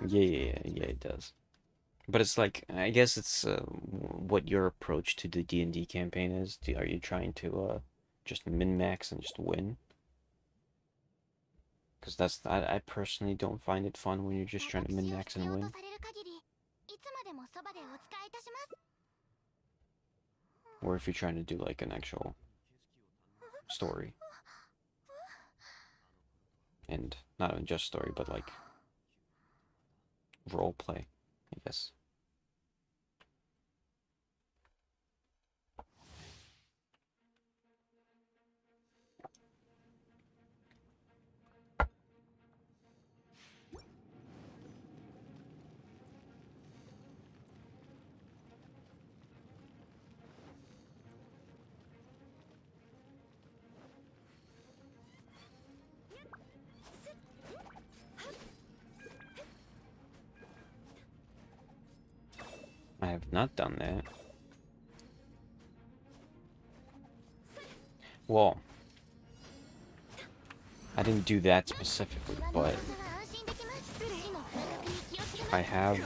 Yeah, it does. But it's like, I guess it's what your approach to the D&D campaign is. Are you trying to just min-max and just win? Because I personally don't find it fun when you're just trying to min-max and win. Or if you're trying to do like an actual story. And not even just story, but like role play, I guess. I have not done that. Well, I didn't do that specifically, but I have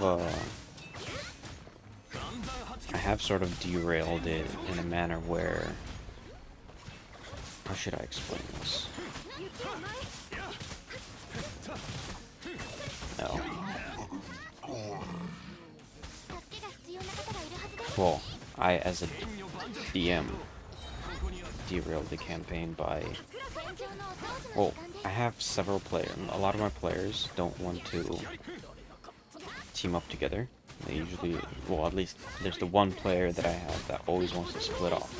sort of derailed it in a manner where, how should I explain this? No. Well, I, as a DM, derailed the campaign by... Well, I have several players. A lot of my players don't want to team up together. They usually... Well, at least there's the one player that I have that always wants to split off.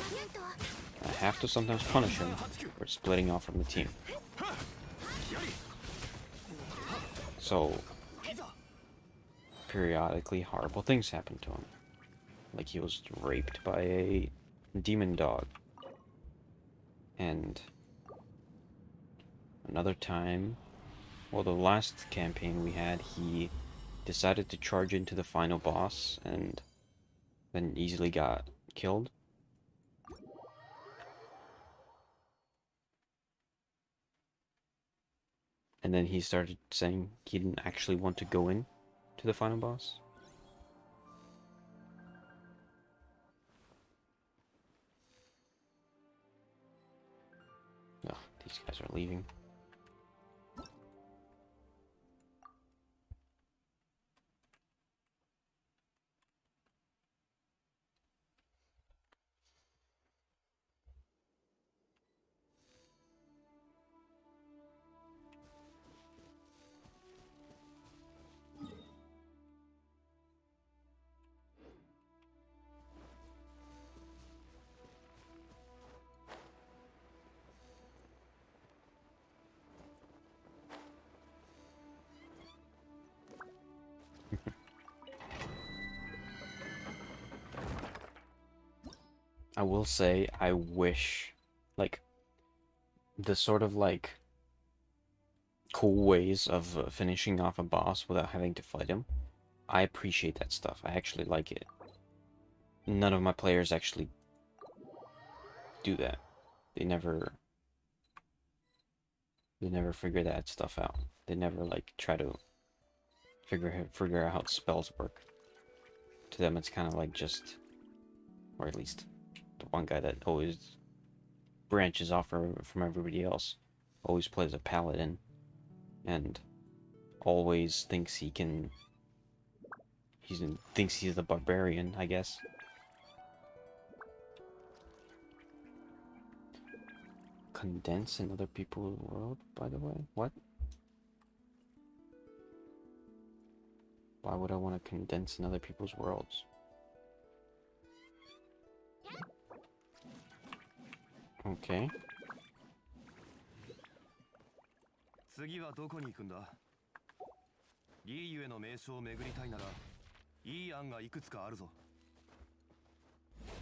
I have to sometimes punish him for splitting off from the team. So, periodically horrible things happen to him. Like he was raped by a demon dog. And another time, well, the last campaign we had, he decided to charge into the final boss and then easily got killed. And then he started saying he didn't actually want to go in to the final boss. Oh, these guys are leaving. I will say, I wish, like, the sort of, like, cool ways of finishing off a boss without having to fight him. I appreciate that stuff. I actually like it. None of my players actually do that. They never figure that stuff out. They never, like, try to figure out how spells work. To them, it's kind of like just, or at least the one guy that always branches off from everybody else, always plays a paladin, and always thinks he can. Thinks he's the barbarian, I guess. Condense in other people's world, by the way? What? Why would I want to condense in other people's worlds? Okay. 次はどこに行くんだ？リーユへの名所を巡りたいなら、いい案がいくつかあるぞ。疲れ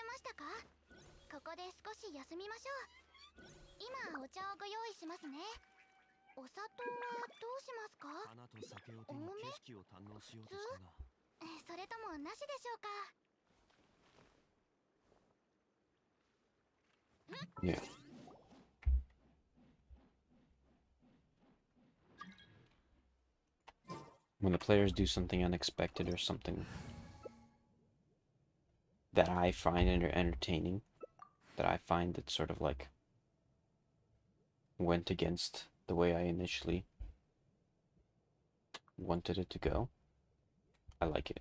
ましたか？ここで少し休みましょう。今お茶をご用意しますね。お砂糖はどうしますか？花と酒を手に景色を堪能しようとしたが。それともなしでしょうか？ Yeah. When the players do something unexpected or something that I find entertaining, that I find that sort of like went against the way I initially wanted it to go, I like it.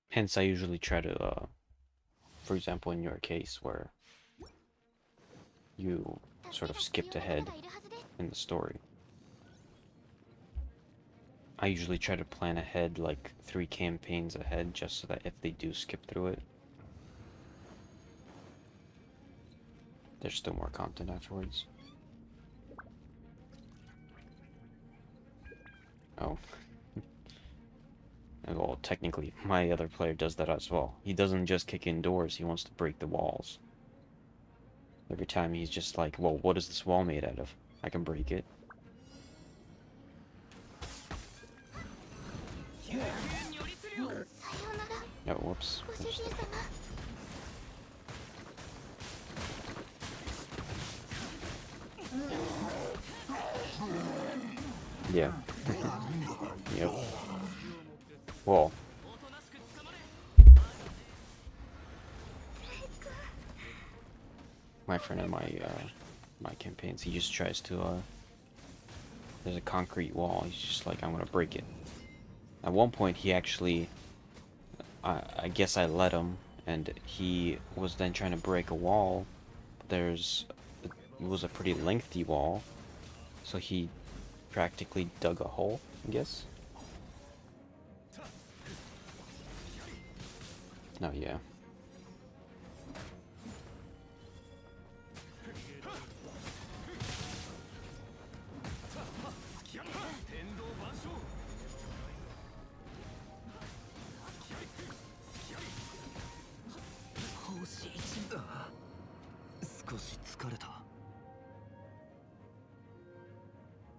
Hence, I usually try to, for example, in your case, where you sort of skipped ahead in the story, I usually try to plan ahead, like 3 campaigns ahead, just so that if they do skip through it, there's still more content afterwards. Oh. Well, technically, my other player does that as well. He doesn't just kick in doors, he wants to break the walls. Every time he's just like, well, what is this wall made out of? I can break it. Oh, whoops. Yeah. Yep. Well. My friend in my campaigns, he just tries to, there's a concrete wall, he's just like, I'm gonna break it. At one point, he actually, I guess I let him, and he was then trying to break a wall, but it was a pretty lengthy wall, so he practically dug a hole, I guess. No, yeah.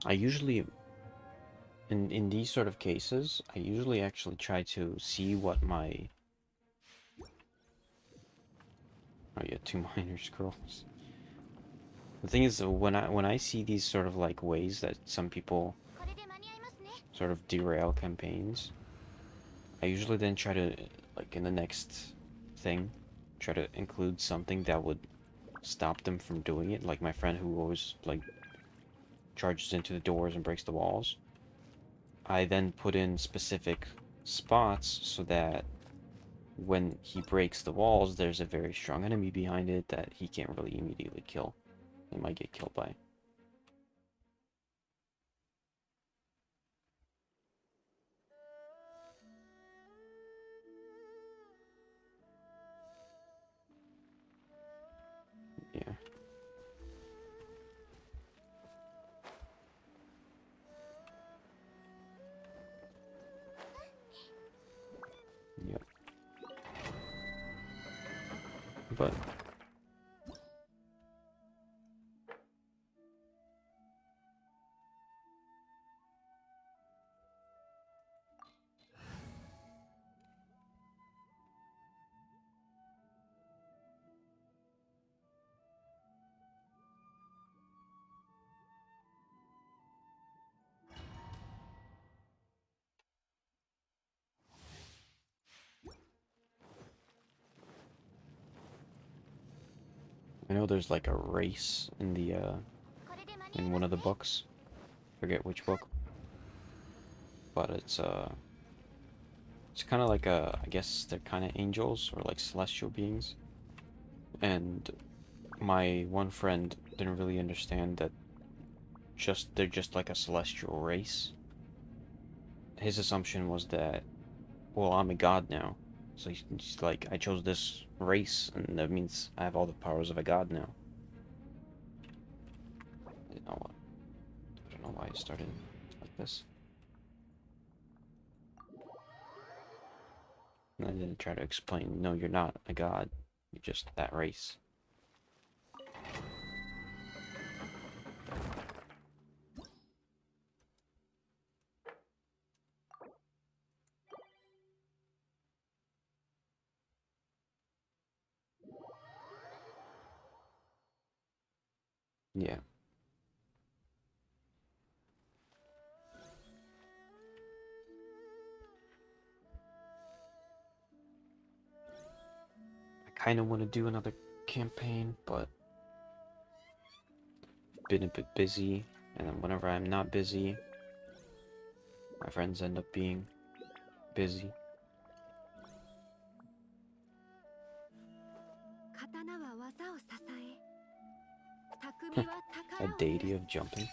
I usually, in these sort of cases, I usually actually try to see what my... Oh yeah, 2 minor scrolls. The thing is, when I see these sort of like ways that some people sort of derail campaigns, I usually then try to, like in the next thing, try to include something that would stop them from doing it. Like my friend who always like charges into the doors and breaks the walls. I then put in specific spots so that when he breaks the walls, there's a very strong enemy behind it that he can't really immediately kill. He might get killed by. Yeah. Yep. But I know there's like a race in the in one of the books. Forget which book. But it's kind of like a, I guess they're kind of angels or like celestial beings. And my one friend didn't really understand that they're just like a celestial race. His assumption was that, well, I'm a god now. So he's like, I chose this race, and that means I have all the powers of a god now. I don't know why he started like this. And I didn't try to explain, no, you're not a god. You're just that race. Yeah. I kind of want to do another campaign, but been a bit busy, and then whenever I'm not busy, my friends end up being busy. A deity of jumping.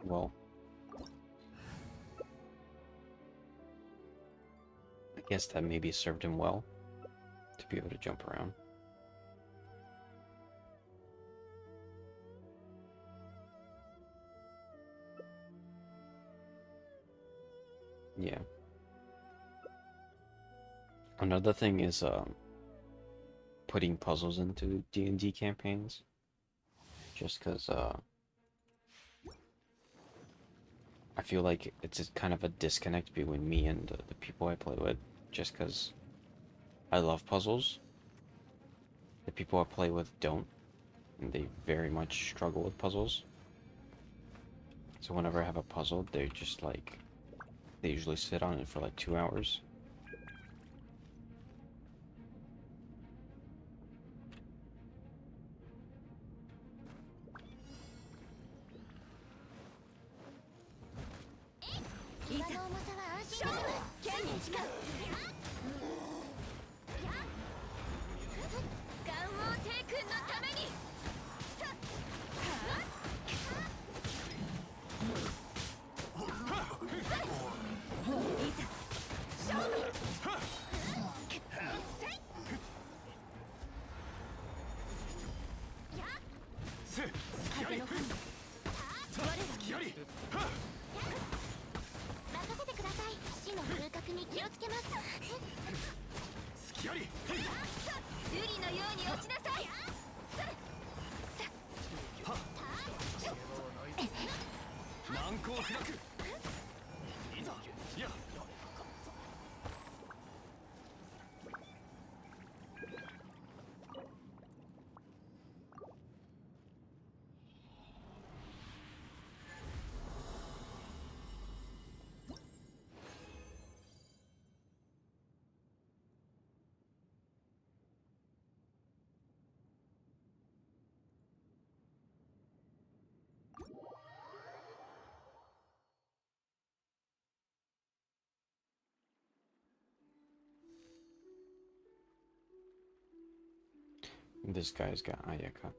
Well, I guess that maybe served him well to be able to jump around. Yeah. Another thing is putting puzzles into D&D campaigns, just because I feel like it's a kind of a disconnect between me and the people I play with, just because I love puzzles. The people I play with don't, and they very much struggle with puzzles. So whenever I have a puzzle, they're just like, they usually sit on it for like 2 hours. This guy's got Ayaka.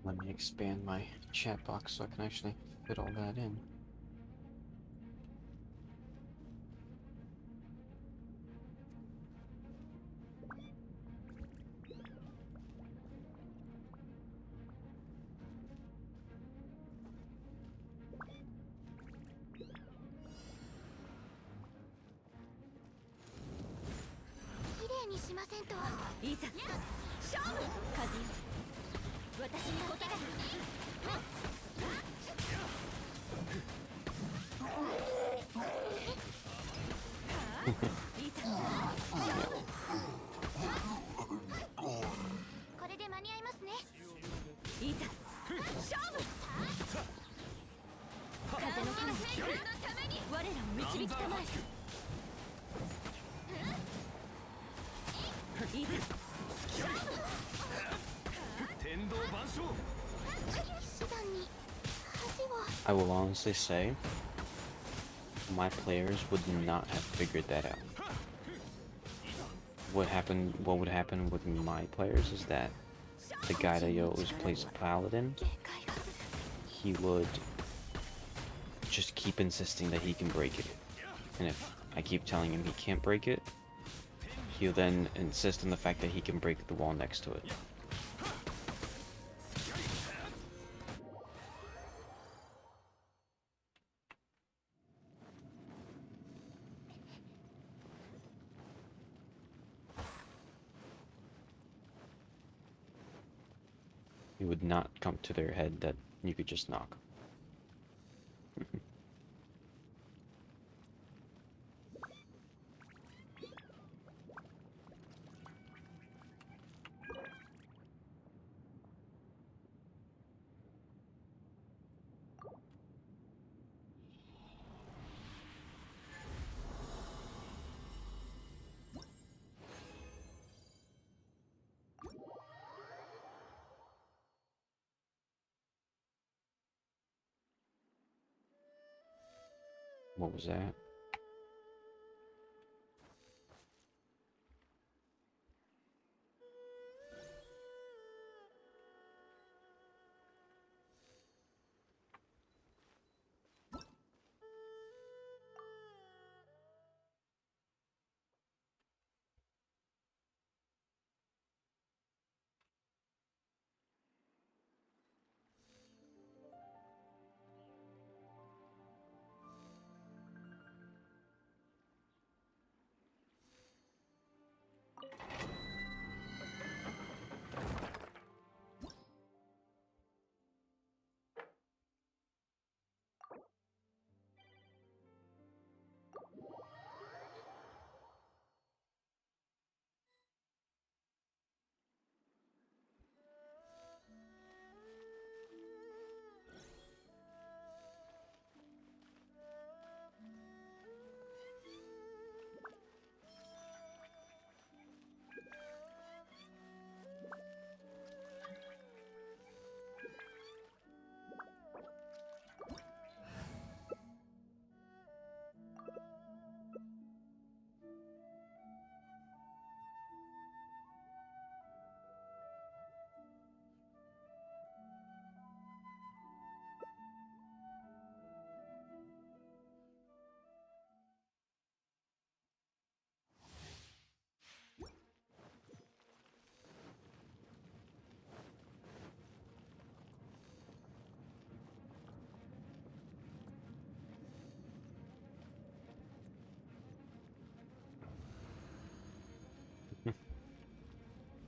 Let me expand my chat box so I can actually fit all that in. I will honestly say, my players would not have figured that out. What would happen with my players is that the guy that always plays Paladin, he would just keep insisting that he can break it. And if I keep telling him he can't break it, he'll then insist on the fact that he can break the wall next to it. It would not come to their head that you could just knock. What was that?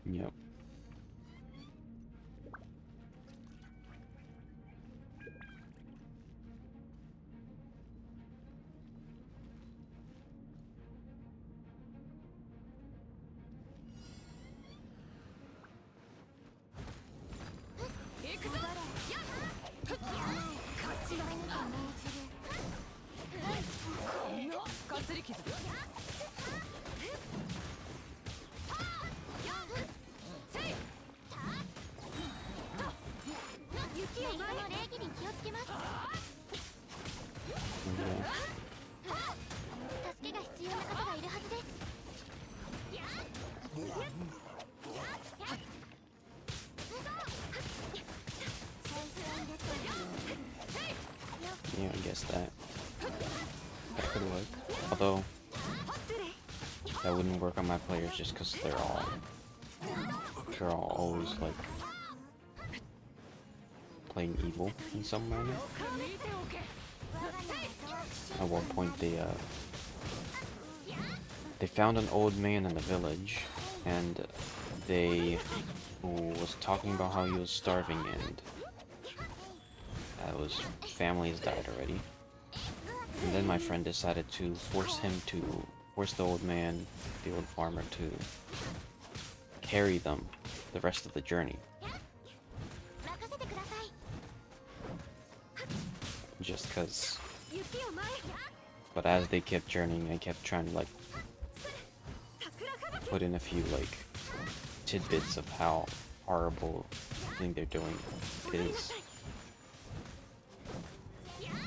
Yep. Yeah, I guess that could work. Although that wouldn't work on my players just because they're all always like playing evil in some manner. At one point they found an old man in the village, and they was talking about how he was starving, and his family has died already. And then my friend decided to force the old man, the old farmer, to carry them the rest of the journey. Just cause. But as they kept journeying, I kept trying to like put in a few like tidbits of how horrible thing they're doing is.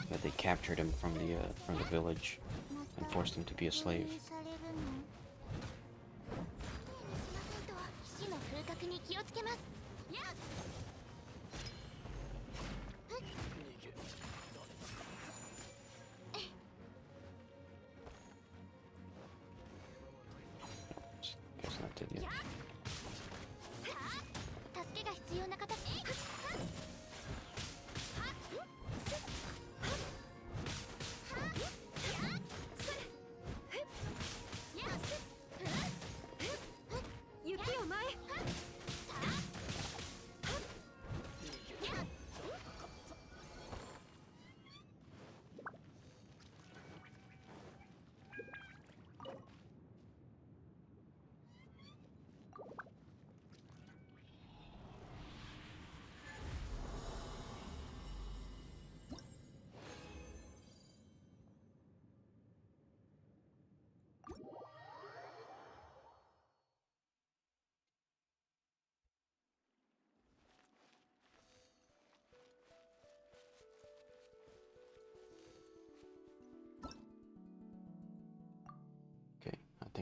That they captured him from the village and forced him to be a slave. Guess not dead yet.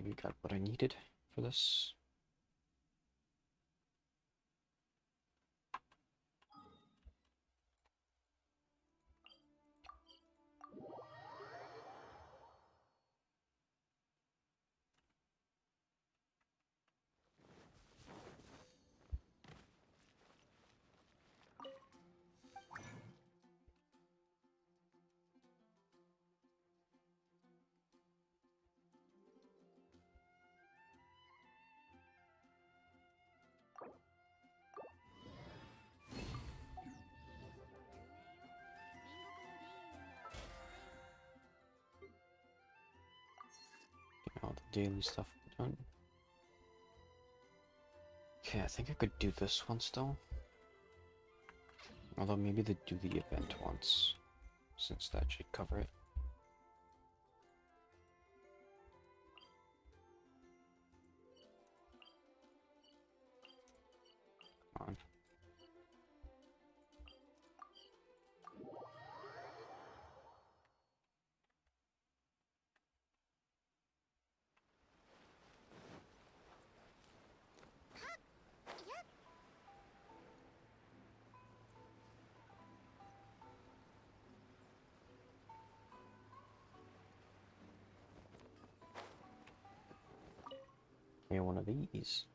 think I got what I needed for this. Get all the daily stuff done. Okay, I think I could do this one still. Although maybe they do the event once, since that should cover it. Come on. Okay, one of these.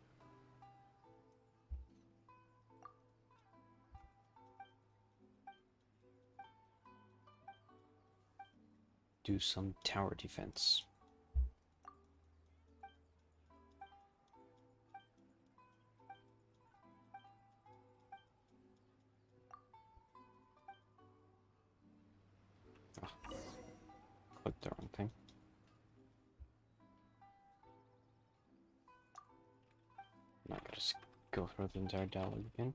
Do some tower defense. Oh, clicked the wrong thing. Not gonna go through the entire dialogue again.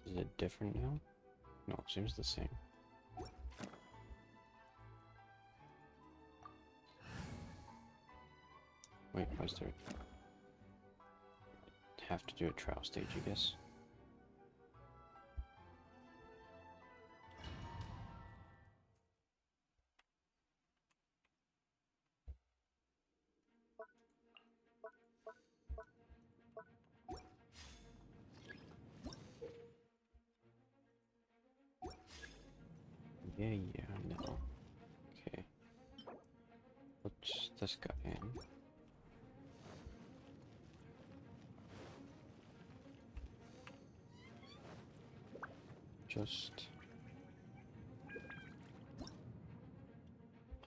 Is it different now? No, it seems the same. Wait, why is there... have to do a trial stage, I guess. Yeah, I know. Okay. Put this guy in. Just...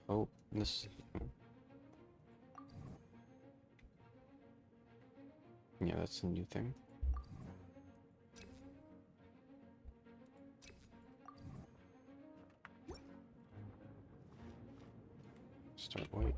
oh, this... yeah, that's a new thing. Start wave.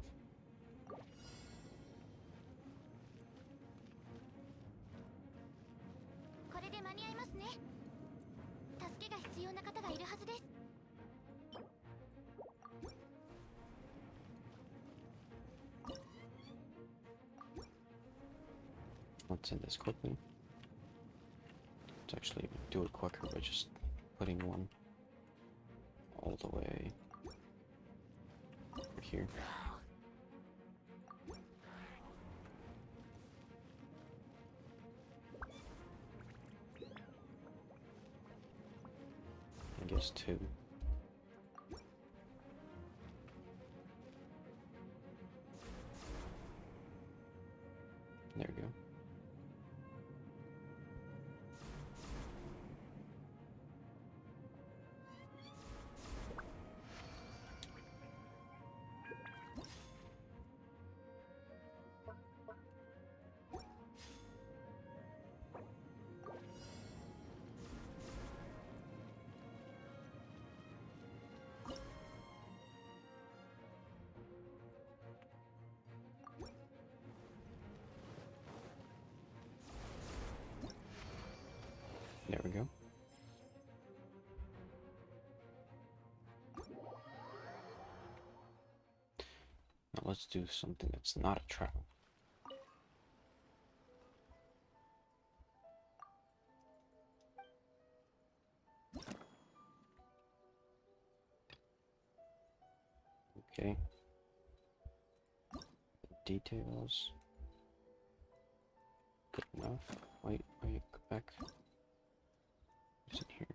Let's end this quickly. Let's actually do it quicker by just putting one all the way over here. I guess two. There we go. There we go. Now let's do something that's not a trap. Okay. Details. Good enough. Wait, go back. What's in here?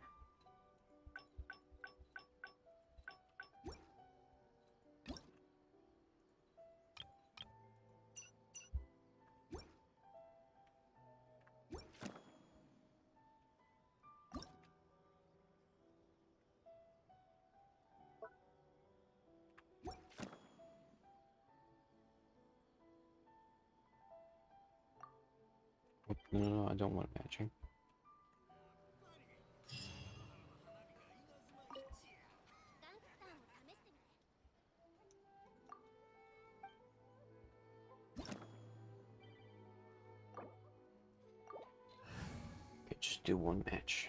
No, I don't want matching. Okay, just do one match.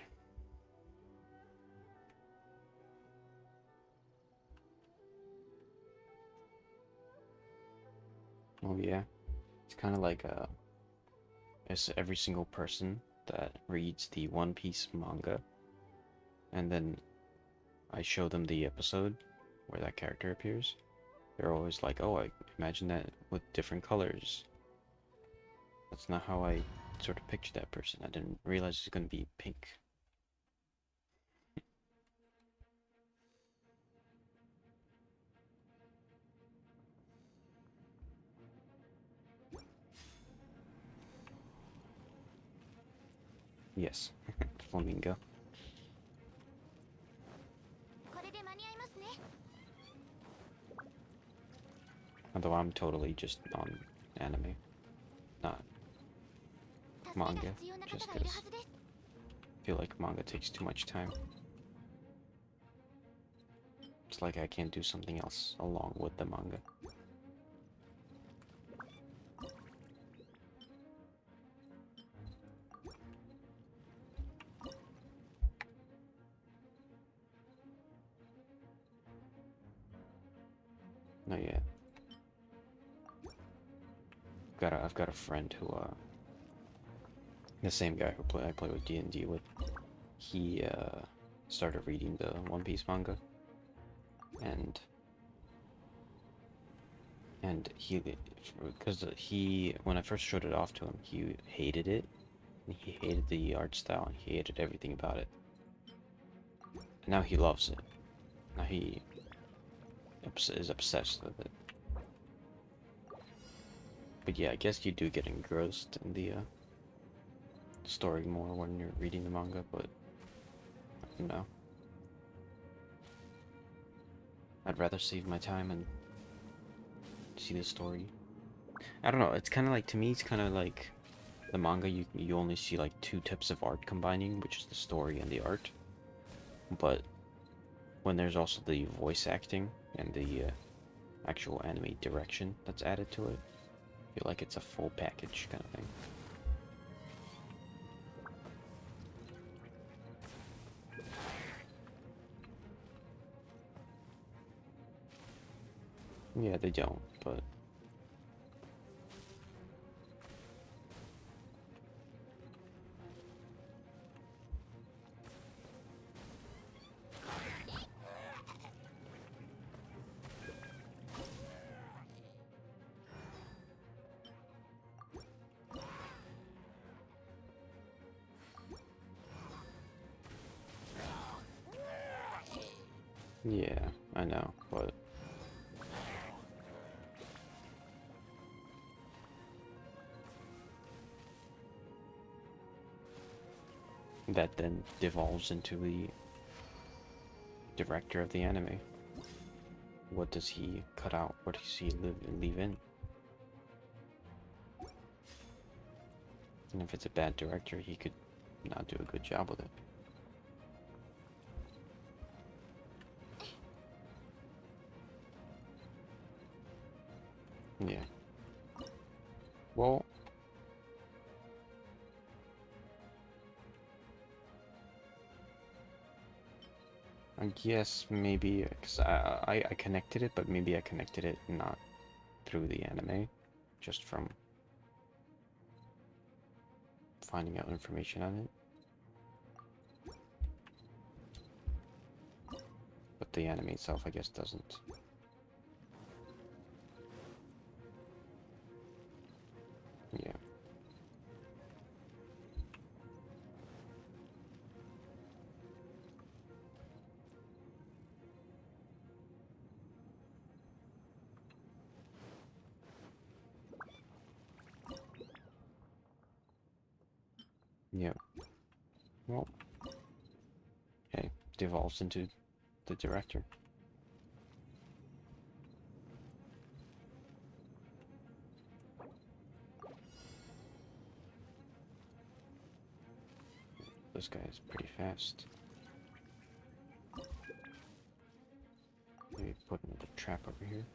Oh yeah, it's kind of like it's every single person that reads the One Piece manga, and then I show them the episode where that character appears. They're always like, "Oh, I imagine that with different colors." That's not how I sort of pictured that person. I didn't realize it's gonna be pink. Yes, flamingo. これで間に合いますね。 Although I'm totally just on anime, not 助けが manga, 必要な just 方がいる because はずです。 I feel like manga takes too much time. It's like I can't do something else along with the manga. No, yeah. I've got a friend who the same guy who I play with D&D with. He started reading the One Piece manga, and he, because he, when I first showed it off to him, he hated it. He hated the art style, and he hated everything about it. And now he loves it. Now he is obsessed with it. But yeah, I guess you do get engrossed in the story more when you're reading the manga, but I don't know. I'd rather save my time and see the story. I don't know, it's kind of like, to me, it's kind of like the manga, you only see like two types of art combining, which is the story and the art. But when there's also the voice acting and the actual anime direction that's added to it, I feel like it's a full package kind of thing. Yeah, they don't, but yeah, I know, but that then devolves into the director of the anime. What does he cut out? What does he leave in? And if it's a bad director, he could not do a good job with it. Yeah. Well, I guess maybe, because I connected it, but maybe I connected it not through the anime, just from finding out information on it. But the anime itself, I guess, doesn't. Yeah. Yeah. Well, hey, devolves into the director. This guy is pretty fast. Maybe put another trap over here.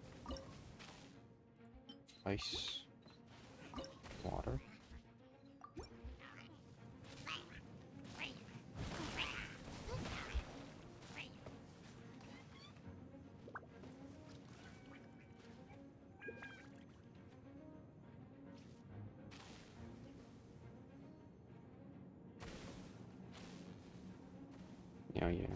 Ice. Water. Oh yeah.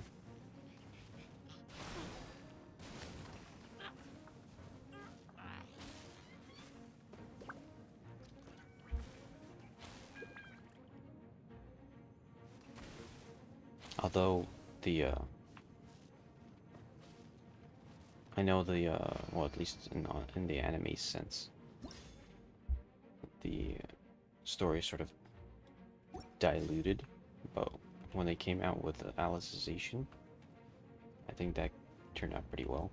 Although the I know the well, at least in the anime sense, the story is sort of diluted, but when they came out with the Alicization, I think that turned out pretty well.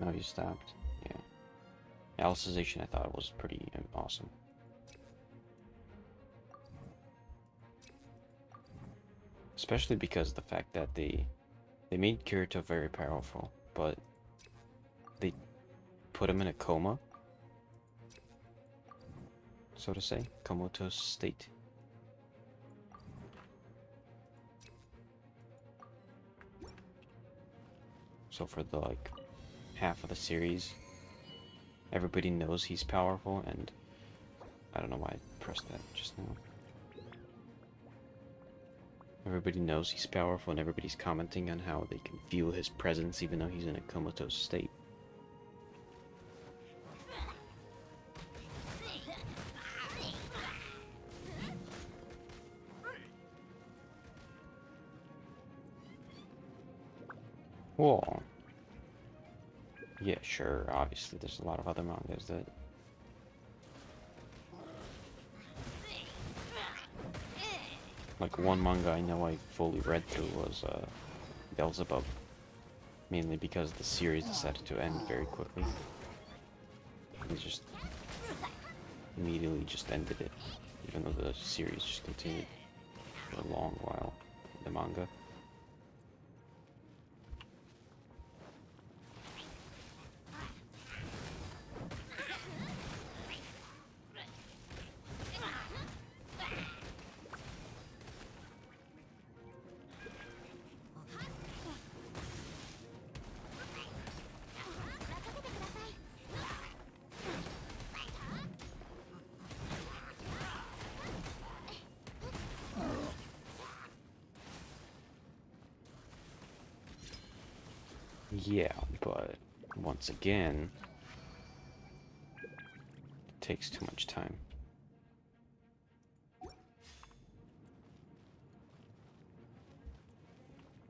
No, you stopped. Yeah. Alicization, I thought was pretty awesome. Especially because of the fact that they made Kirito very powerful, but they put him in a coma, so to say, comatose state. So for the like half of the series, everybody knows he's powerful, and I don't know why I pressed that just now. Everybody knows he's powerful, and everybody's commenting on how they can feel his presence even though he's in a comatose state. Whoa. Yeah, sure, obviously there's a lot of other mangas that... Like, one manga I know I fully read through was, Beelzebub. Mainly because the series decided to end very quickly. They just... immediately just ended it. Even though the series just continued for a long while, the manga. Yeah, but once again, it takes too much time.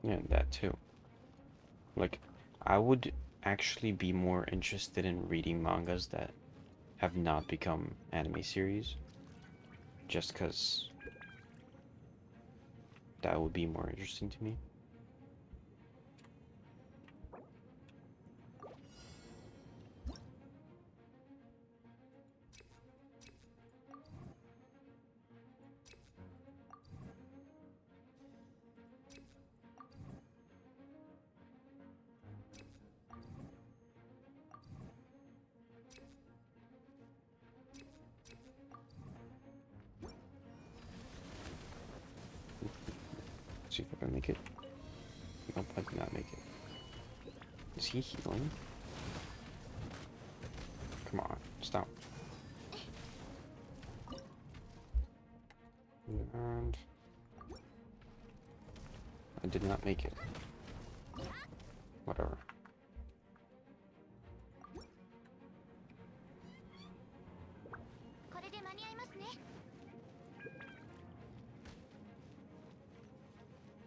Yeah, that too. Like, I would actually be more interested in reading mangas that have not become anime series, just because that would be more interesting to me. See if I can make it. Nope, I did not make it. Is he healing? Come on, stop. And I did not make it. Whatever.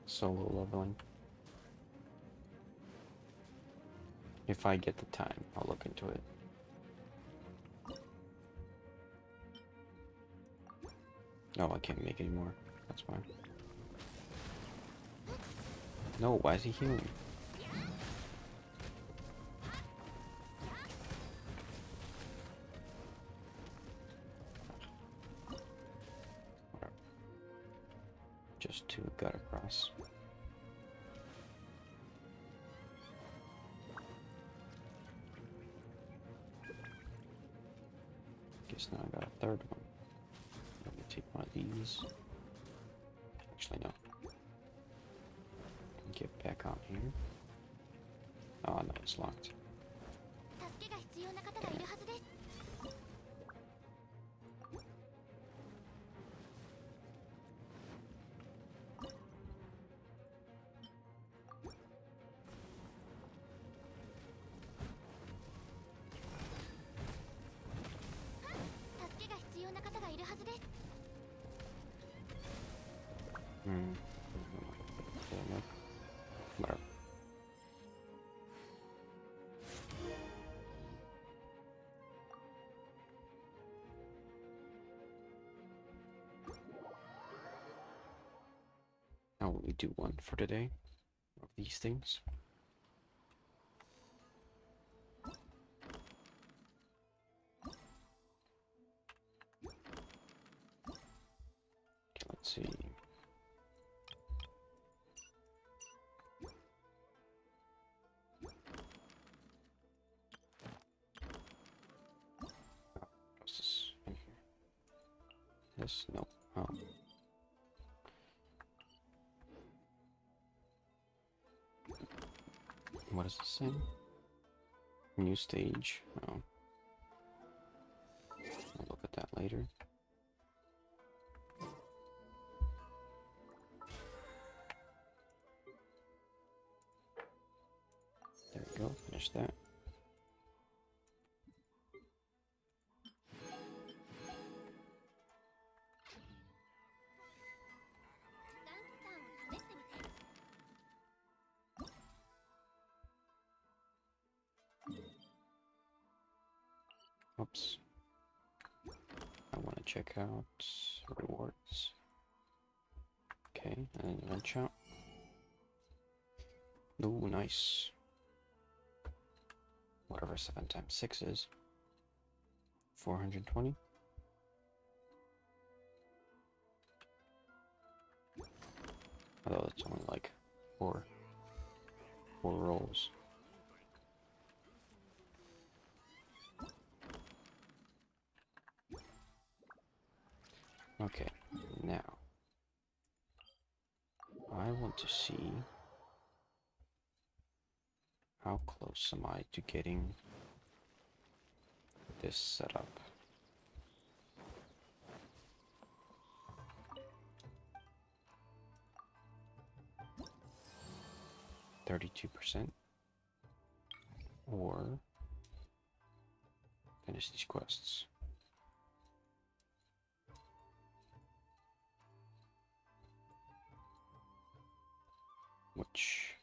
Solo leveling. If I get the time, I'll look into it. No, I can't make anymore. That's fine. No, why is he healing? Whatever. Just to gut across. Guess now I got a third one. Let me take one of these. Actually, no. Get back on here. Oh no, it's locked. Whatever. I'll only do one for today of these things. Okay, let's see. What's this in here? This? No. Oh. What is this thing? New stage. Oh. I'll look at that later. There we go. Finish that. Oops. I want to check out rewards. Okay, and then event shop. Ooh, nice. Whatever 7 times 6 is. 420. Although it's only like four rolls. Okay, now I want to see how close am I to getting this set up. %, or finish these quests. Which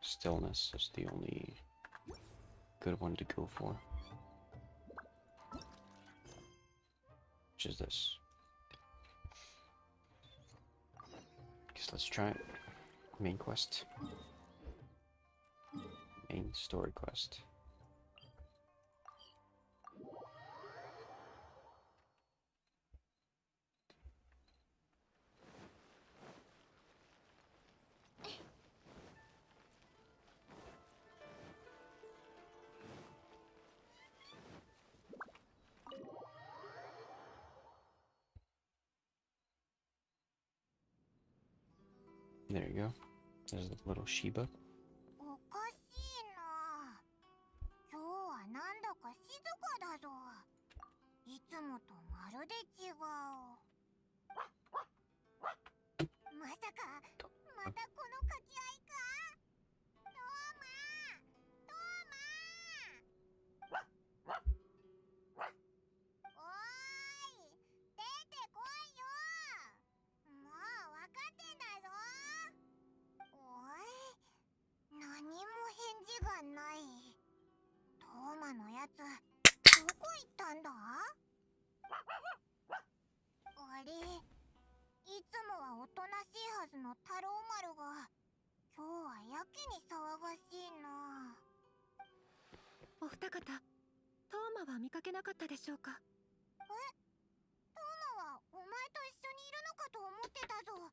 stillness is the only good one to go for. Which is this. Guess let's try it. Main quest. Main story quest. There you go. There's the little Shiba. おかしいな。今日はなんだか静かだぞ。いつもとまるで違う。まさかまたこの掛け合いか。トーマトーマおーい、出てこいよ。もうわかってんだぞ。おい、何も返事がない。トーマのやつどこ行ったんだ。あれ、いつもはおとなしいはずの太郎丸が今日はやけに騒がしいな。お二方、トーマは見かけなかったでしょうか。トーマはお前と一緒にいるのかと思ってたぞ。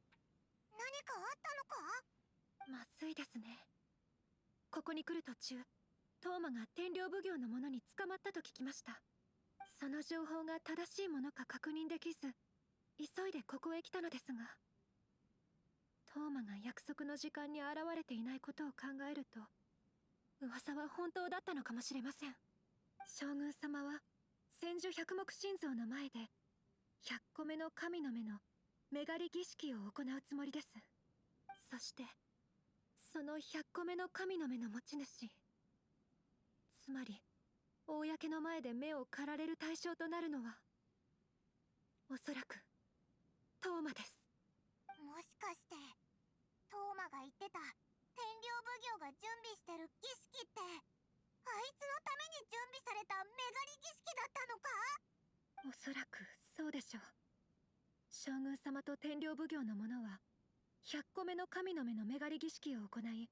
何かあったのか。まずいですね。ここに来る途中、トーマが天領奉行の者に捕まったと聞きました。その情報が正しいものか確認できず、急いでここへ来たのですが、トーマが約束の時間に現れていないことを考えると、噂は本当だったのかもしれません。将軍様は千手百目心臓の前で100個目の神の目の目狩り儀式を行うつもりです。そしてその100個目の神の目の持ち主、つまり公の前で目を狩られる対象となるのは、おそらくトーマです。もしかしてトーマが言ってた天領奉行が準備してる儀式って、あいつのために準備された目狩り儀式だったのか。おそらくそうでしょう。将軍様と天領奉行の者は100個目の神の目の目狩り儀式を行い、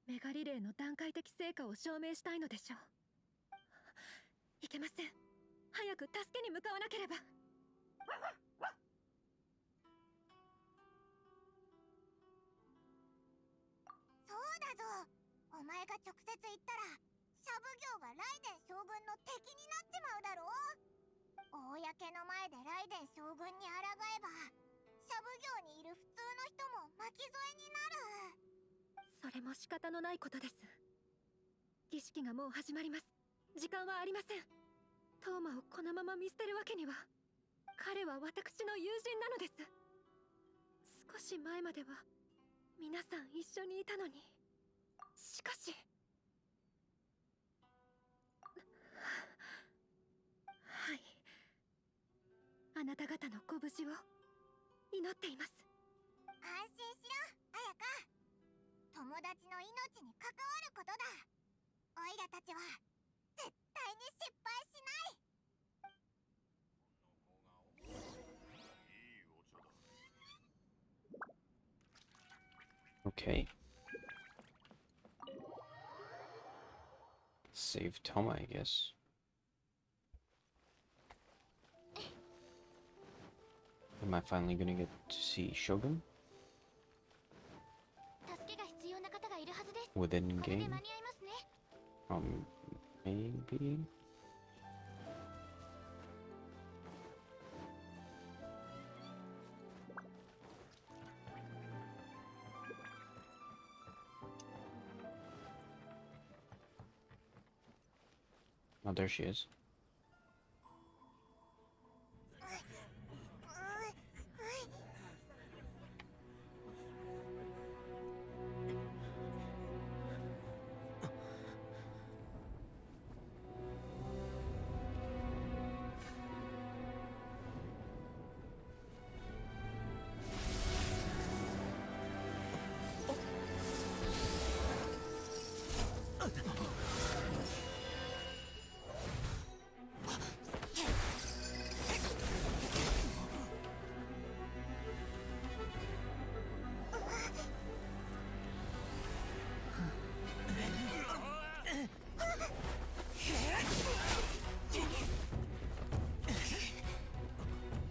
目狩り令の段階的成果を証明したいのでしょう。いけません。早く助けに向かわなければ。そうだぞ。お前が直接言ったらシャ奉行がライデン将軍の敵になっちまうだろう。公の前でライデン将軍に抗えば、シャ奉行にいる普通の人も巻き添えになる。それも仕方のないことです。儀式がもう始まります。時間はありません。トーマをこのまま見捨てるわけには。彼は私の友人なのです。少し前までは皆さん一緒にいたのに。しかし、はい、あなた方のご無事を祈っています。安心しろ、綾香。友達の命に関わることだ。オイラたちは絶対に失敗しない。 Okay. Save Toma, I guess. Am I finally gonna get to see Shogun? 助けが必要な方がいるはずです。 Within これで game? 間に合いますね。Maybe? Oh, there she is.「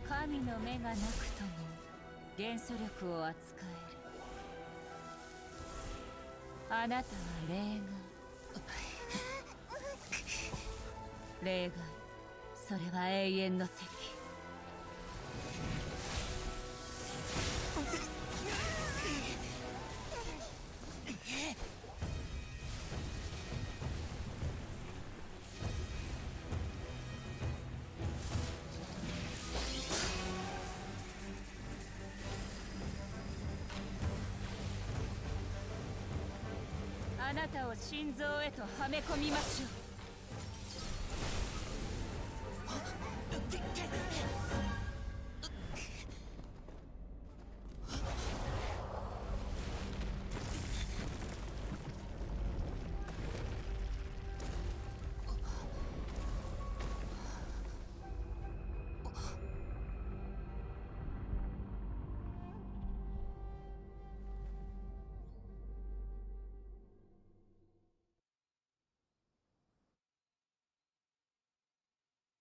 神の目がなくとも元素力を扱える。あなたは例外。例外。それは永遠の敵。あなたを心臓へとはめ込みましょう。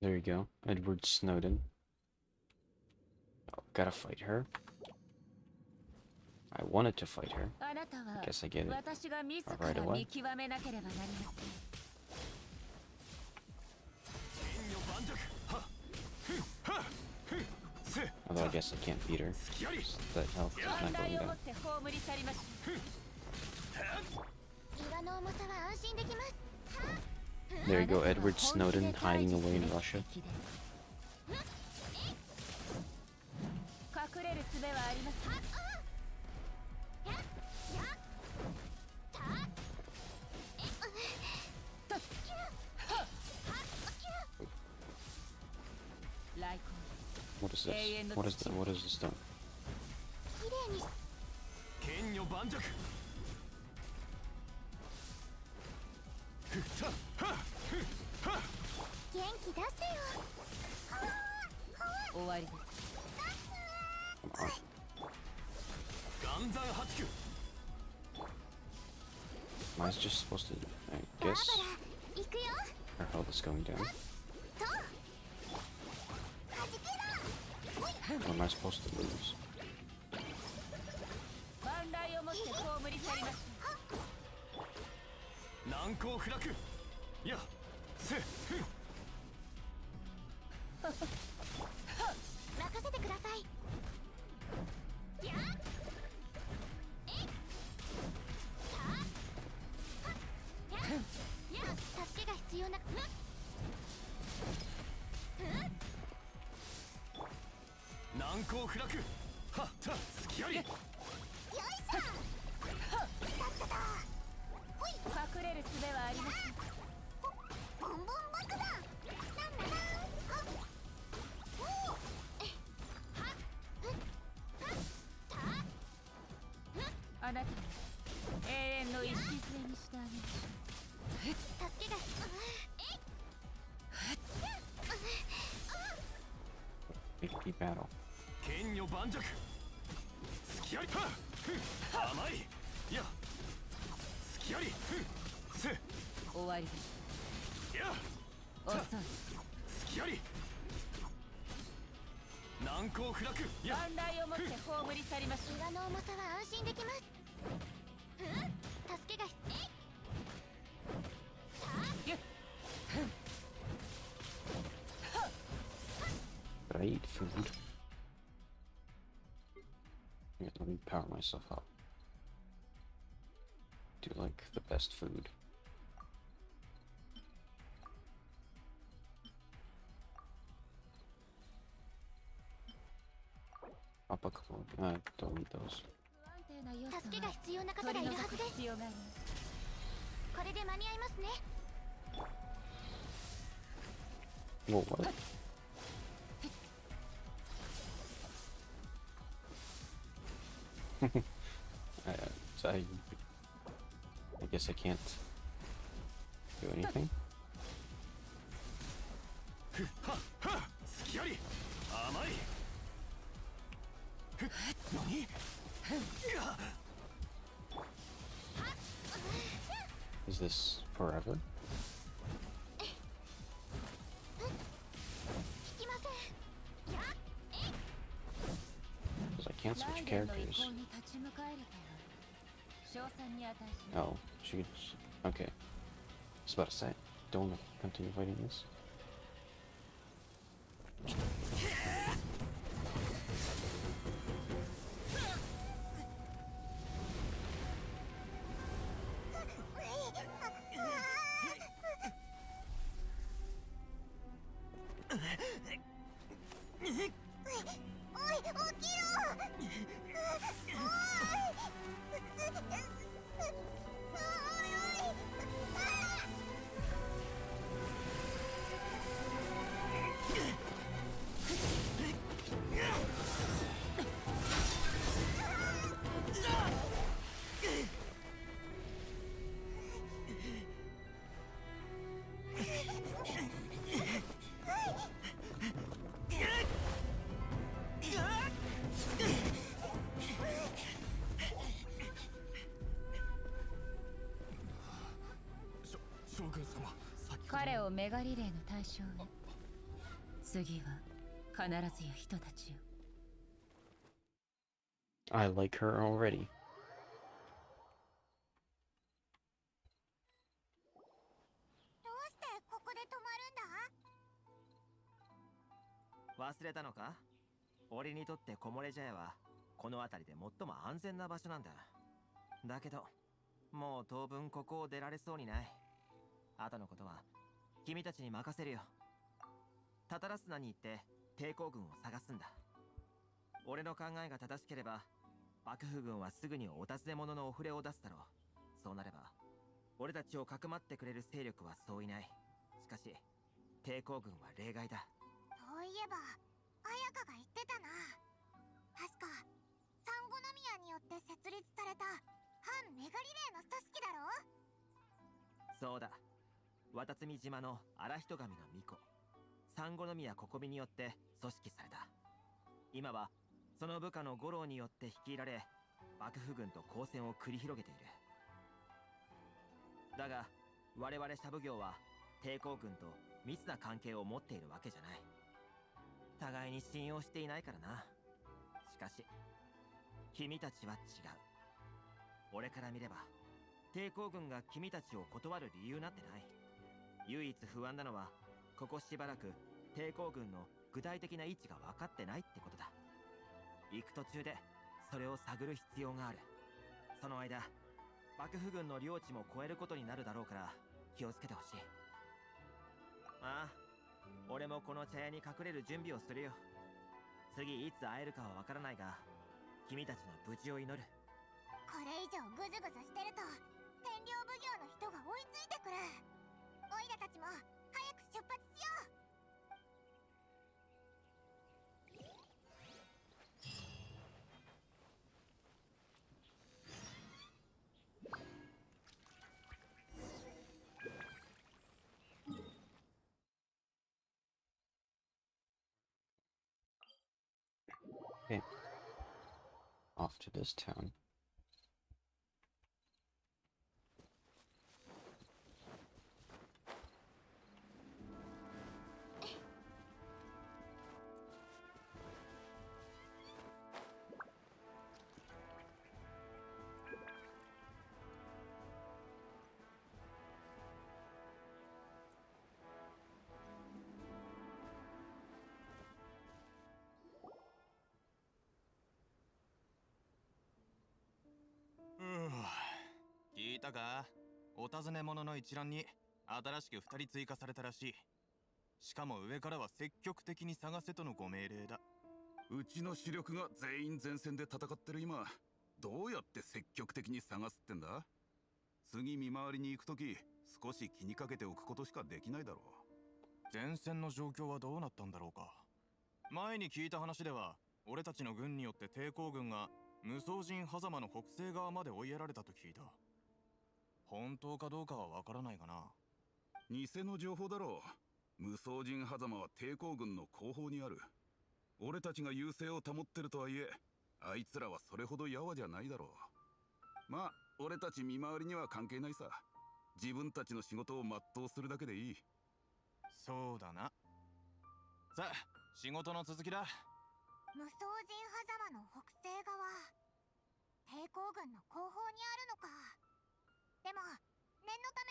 There you go. Edward Snowden. Oh, gotta fight her. I wanted to fight her. あなたは Guess I get it. 私が自 Right ら away. 見極めなければなりません。剣女盤石はっふんはっふんせ Although I guess I can't beat her. 隙あり That health is 寛 not 大 going をも down. って葬り去りましょう。岩の重さは安心できます。 There you go, Edward Snowden hiding away in Russia. 隠れる術はありません。来航 What is this? What is the stone? 綺麗に剣女盤石ふったはっふんはっ元気出してよ。終わりです。 Come on. 岩山八九 Am I just supposed to... I バー guess バラ行くよ。 her health is going down. とはじけろ。 Or am I supposed to lose? 万来をもって葬り去りましょ難攻不落やせふん任せてください。やっえいたはっやっ助けが必要な難攻不落はった隙ありよいしょ。う。隠れる術はありません。ボンボン爆弾。なんだな。はっおーえはっふっはったあなたを永遠の礎にしてあげましょ助けがえい Big B battle. 剣女盤石隙ありはっふん甘いや隙ありふんせう。終わりです。や遅い。隙あり難攻不落や万来をもって葬り去りましょう。岩の重さは安心できます。助けがえい But I eat food. Yeah, let me power myself up. Do like the best food. Papa clone. Don't need those. 不安定な要素助けがは必要な方が取り除くいるはずです。必要があります。これで間に合いますね。 Whoa, what? I, I guess I can't do anything. ふっはっはっ隙あり甘いふっ何や Is this forever? 引きません。やっえい Because I can't ラ switch イデンの意 characters. 向に立ち向かえるとは賞賛に値します。 Oh, she could. Okay. I was about to say, don't continue fighting this. 将軍様、先ほど彼をメガリレーの対象へ。次は必ずや人たちよ。 I like her already. どうしてここで止まるんだ？忘れたのか？俺にとって木漏れ茶屋はこの辺りで最も安全な場所なんだ。だけどもう当分ここを出られそうにない。後のことは君たちに任せるよ。タタラスナに行って抵抗軍を探すんだ。俺の考えが正しければ幕府軍はすぐにお尋ね者のお触れを出すだろう。そうなれば俺たちをかくまってくれる勢力はそういない。しかし抵抗軍は例外だ。そういえば綾香が言ってたな。確かサンゴノミヤによって設立された反メガリレーの組織だろ？そうだ。渡積島の荒人神の巫女サンゴノミヤココミによって組織された。今はその部下の五郎によって率いられ幕府軍と交戦を繰り広げている。だが我々シャブ業は抵抗軍と密な関係を持っているわけじゃない。互いに信用していないからな。しかし君たちは違う。俺から見れば抵抗軍が君たちを断る理由なんてない。唯一不安なのはここしばらく抵抗軍の具体的な位置が分かってないってことだ。行く途中でそれを探る必要がある。その間幕府軍の領地も超えることになるだろうから気をつけてほしい。ああ、俺もこの茶屋に隠れる準備をするよ。次いつ会えるかは分からないが君たちの無事を祈る。これ以上グズグズしてると天領奉行の人が追いついてくる。オイラたちも早く出発しよう。Okay. Off to this town. — 聞いたか？お尋ね者の一覧に新しく2人追加されたらしい。しかも上からは積極的に探せとのご命令だ。うちの主力が全員前線で戦ってる今、どうやって積極的に探すってんだ？次見回りに行くとき少し気にかけておくことしかできないだろう。前線の状況はどうなったんだろうか。前に聞いた話では俺たちの軍によって抵抗軍が無双人狭間の北西側まで追いやられたと聞いた。本当かどうかはわからないがな。偽の情報だろう。無双人狭間は抵抗軍の後方にある。俺たちが優勢を保ってるとはいえ、あいつらはそれほどやわじゃないだろう。まあ俺たち見回りには関係ないさ。自分たちの仕事を全うするだけでいい。そうだな。さあ仕事の続きだ。無双人狭間の北西側、抵抗軍の後方にあるのか。でも念のた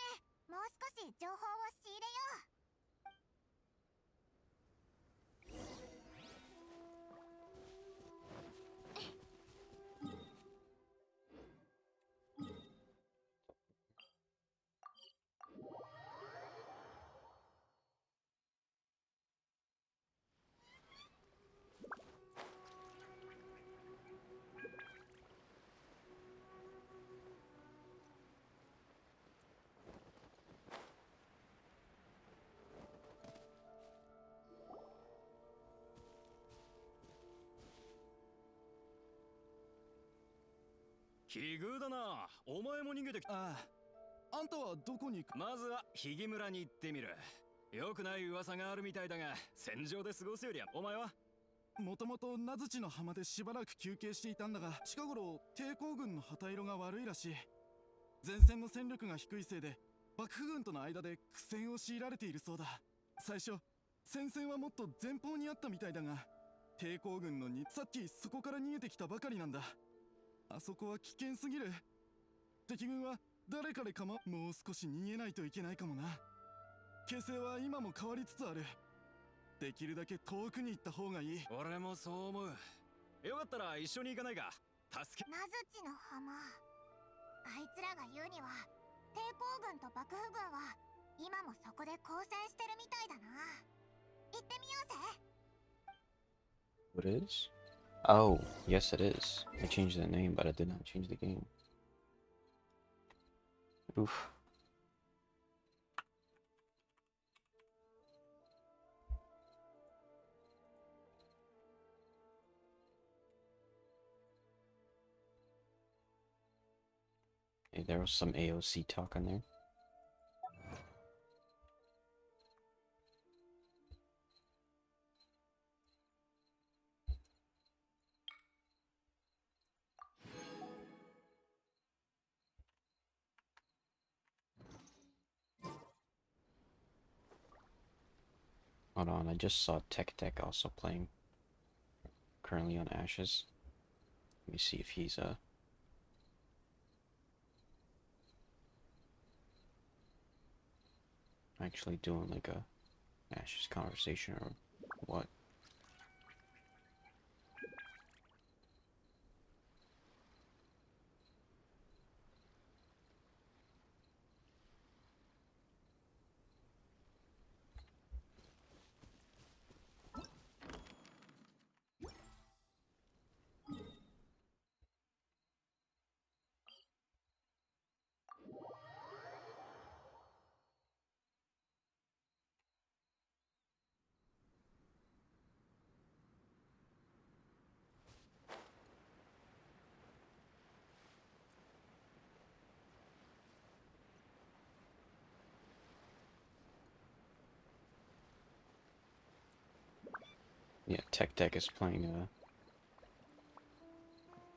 めもう少し情報を仕入れよう。奇遇だな。お前も逃げてきた。ああ、あんたはどこに行く？まずはひぎ村に行ってみる。よくない噂があるみたいだが、戦場で過ごすよりは。お前は？もともと名槌の浜でしばらく休憩していたんだが、近頃抵抗軍の旗色が悪いらしい。前線の戦力が低いせいで幕府軍との間で苦戦を強いられているそうだ。最初戦線はもっと前方にあったみたいだが、抵抗軍のさっきそこから逃げてきたばかりなんだ。あそこは危険すぎる。敵軍は誰彼かもう少し逃げないといけないかもな。形勢は今も変わりつつある。できるだけ遠くに行った方がいい。俺もそう思う。よかったら一緒に行かないか。助け。ナズッチの浜、あいつらが言うには抵抗軍と幕府軍は今もそこで交戦してるみたいだな。行ってみようぜ。What is? Oh, yes it is. I changed the name, but I did not change the game. Oof. Hey, there was some AOC talk on there. Hold on, I just saw Tech also playing. Currently on Ashes. Let me see if he's actually doing like a Ashes conversation or what. Yeah, Tech is playing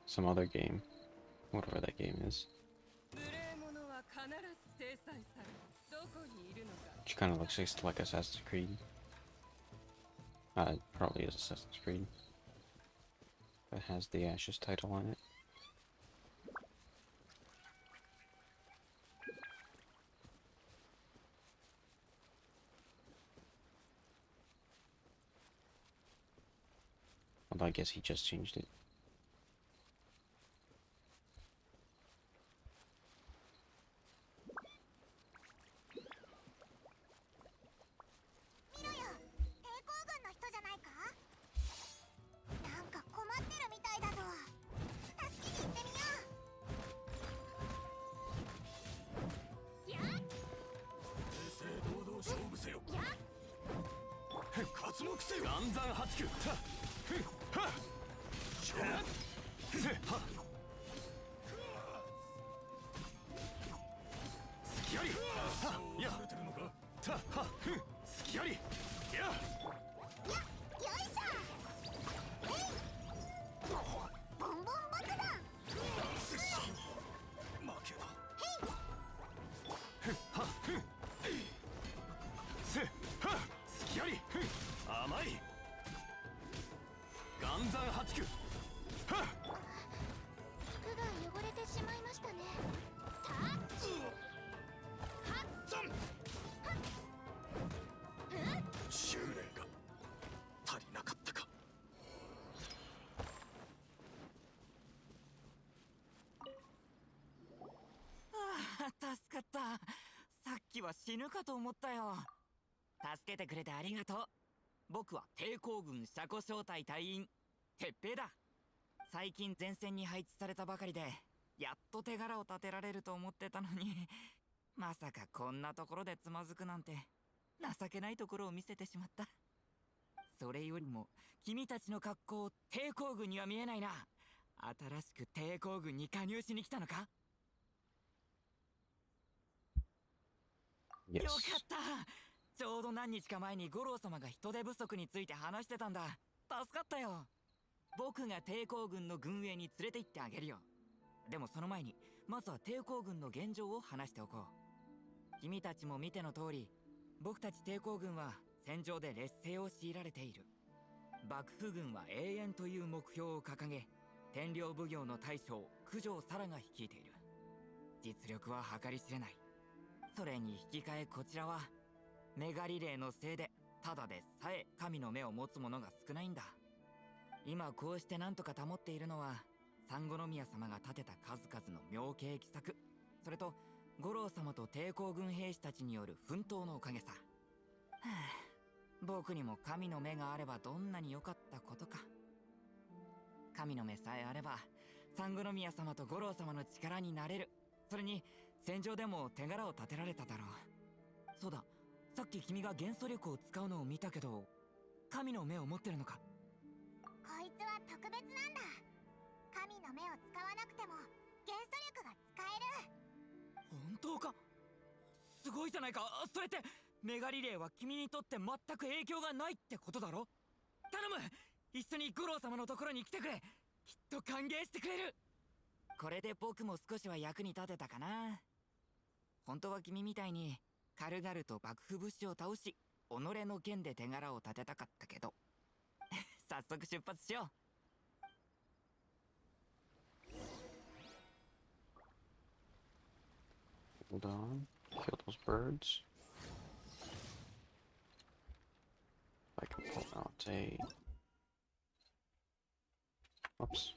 some other game, whatever that game is. Which kind of looks like Assassin's Creed. It probably is Assassin's Creed. That has the Ashes title on it. Although I guess he just changed it.は死ぬかと思ったよ。助けてくれてありがとう。僕は抵抗軍車庫小隊隊員鉄平だ。最近前線に配置されたばかりで、やっと手柄を立てられると思ってたのに、まさかこんなところでつまずくなんて情けないところを見せてしまった。それよりも君たちの格好抵抗軍には見えないな。新しく抵抗軍に加入しに来たのか？ Yes. よかった。ちょうど何日か前に五郎様が人手不足について話してたんだ。助かったよ。僕が抵抗軍の軍営に連れて行ってあげるよ。でもその前にまずは抵抗軍の現状を話しておこう。君たちも見ての通り、僕たち抵抗軍は戦場で劣勢を強いられている。幕府軍は永遠という目標を掲げ、天領奉行の大将九条沙羅が率いている。実力は計り知れない。それに引き換えこちらはメガリレーのせいでただでさえ神の目を持つ者が少ないんだ。今こうして何とか保っているのは三五宮様が立てた数々の妙計奇策、それと五郎様と抵抗軍兵士たちによる奮闘のおかげさ。はあ、僕にも神の目があればどんなに良かったことか。神の目さえあれば三五宮様と五郎様の力になれる。それに戦場でも手柄を立てられただろう。そうだ、さっき君が元素力を使うのを見たけど、神の目を持ってるのか？こいつは特別なんだ。神の目を使わなくても元素力が使える。本当か？すごいじゃないか。それってメガリレーは君にとって全く影響がないってことだろ？頼む、一緒に五郎様のところに来てくれ。きっと歓迎してくれる。これで僕も少しは役に立てたかな。本当は君みたいに軽々と幕府武士を倒し、己の剣で手柄を立てたかったけど早速出発しよう。Hold on. Kill those birds. I can pull out a... Oops.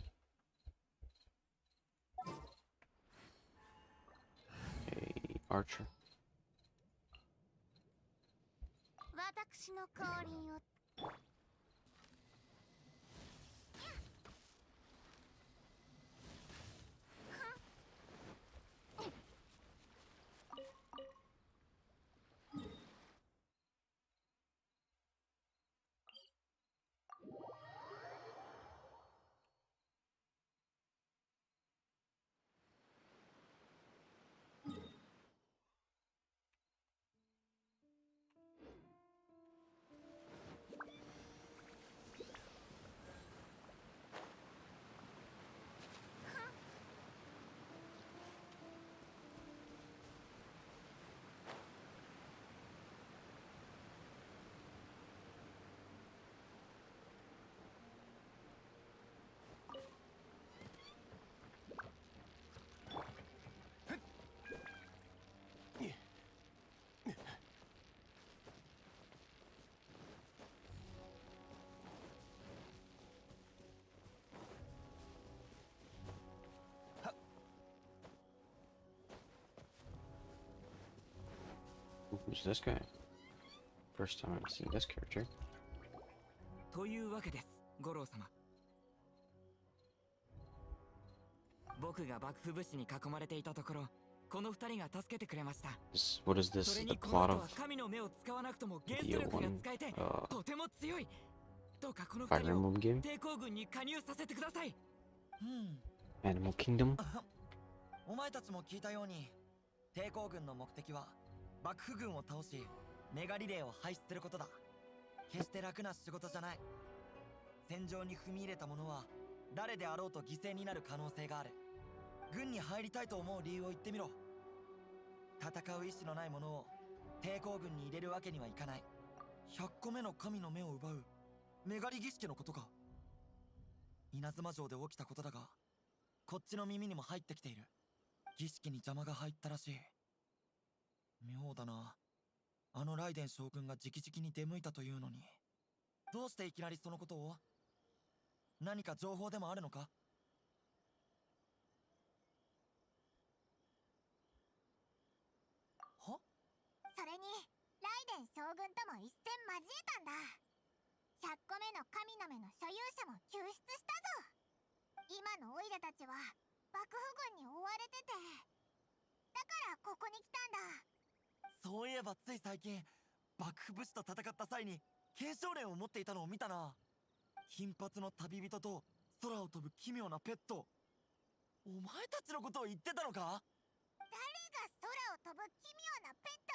A archer. 私の降臨を。Who's this guy? First time I've seen this character. というわけです、五郎様。僕が幕府武士に囲まれていたところ、この二人が助けてくれました。What is そ this? れ The にこの plot 人 of は神の目を使わなくとも元素 the 力が one 使えて、とても強い。どうかこの二 Fire 人を Emblem game? 抵抗軍に加入させてください。Animal Kingdom? お前たちも聞いたように、抵抗軍の目的は幕府軍を倒し、メガリレーを廃止することだ。決して楽な仕事じゃない。戦場に踏み入れた者は誰であろうと犠牲になる可能性がある。軍に入りたいと思う理由を言ってみろ。戦う意志のない者を抵抗軍に入れるわけにはいかない。100個目の神の目を奪うメガリ儀式のことか。稲妻城で起きたことだが、こっちの耳にも入ってきている。儀式に邪魔が入ったらしい。妙だな。あのライデン将軍が直々に出向いたというのに、どうしていきなりそのことを？何か情報でもあるのか？は？それにライデン将軍とも一戦交えたんだ。100個目の神の目の所有者も救出したぞ。今のオイラたちは幕府軍に追われてて、だからここに来たんだ。そういえばつい最近、幕府武士と戦った際に継承連を持っていたのを見たな。金髪の旅人と空を飛ぶ奇妙なペット。お前たちのことを言ってたのか？誰が空を飛ぶ奇妙なペット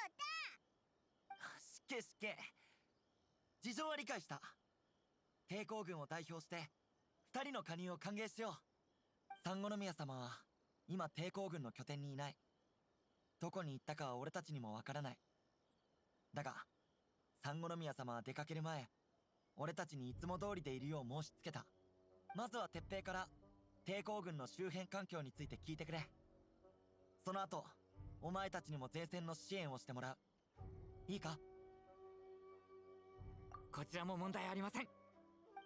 だ。しけしけ。事情は理解した。抵抗軍を代表して2人の加入を歓迎しよう。三五宮様は今抵抗軍の拠点にいない。どこに行ったかは俺たちにもわからない。だが三五宮様は出かける前、俺たちにいつも通りでいるよう申し付けた。まずは鉄平から抵抗軍の周辺環境について聞いてくれ。その後お前たちにも前線の支援をしてもらう。いいか？こちらも問題ありません。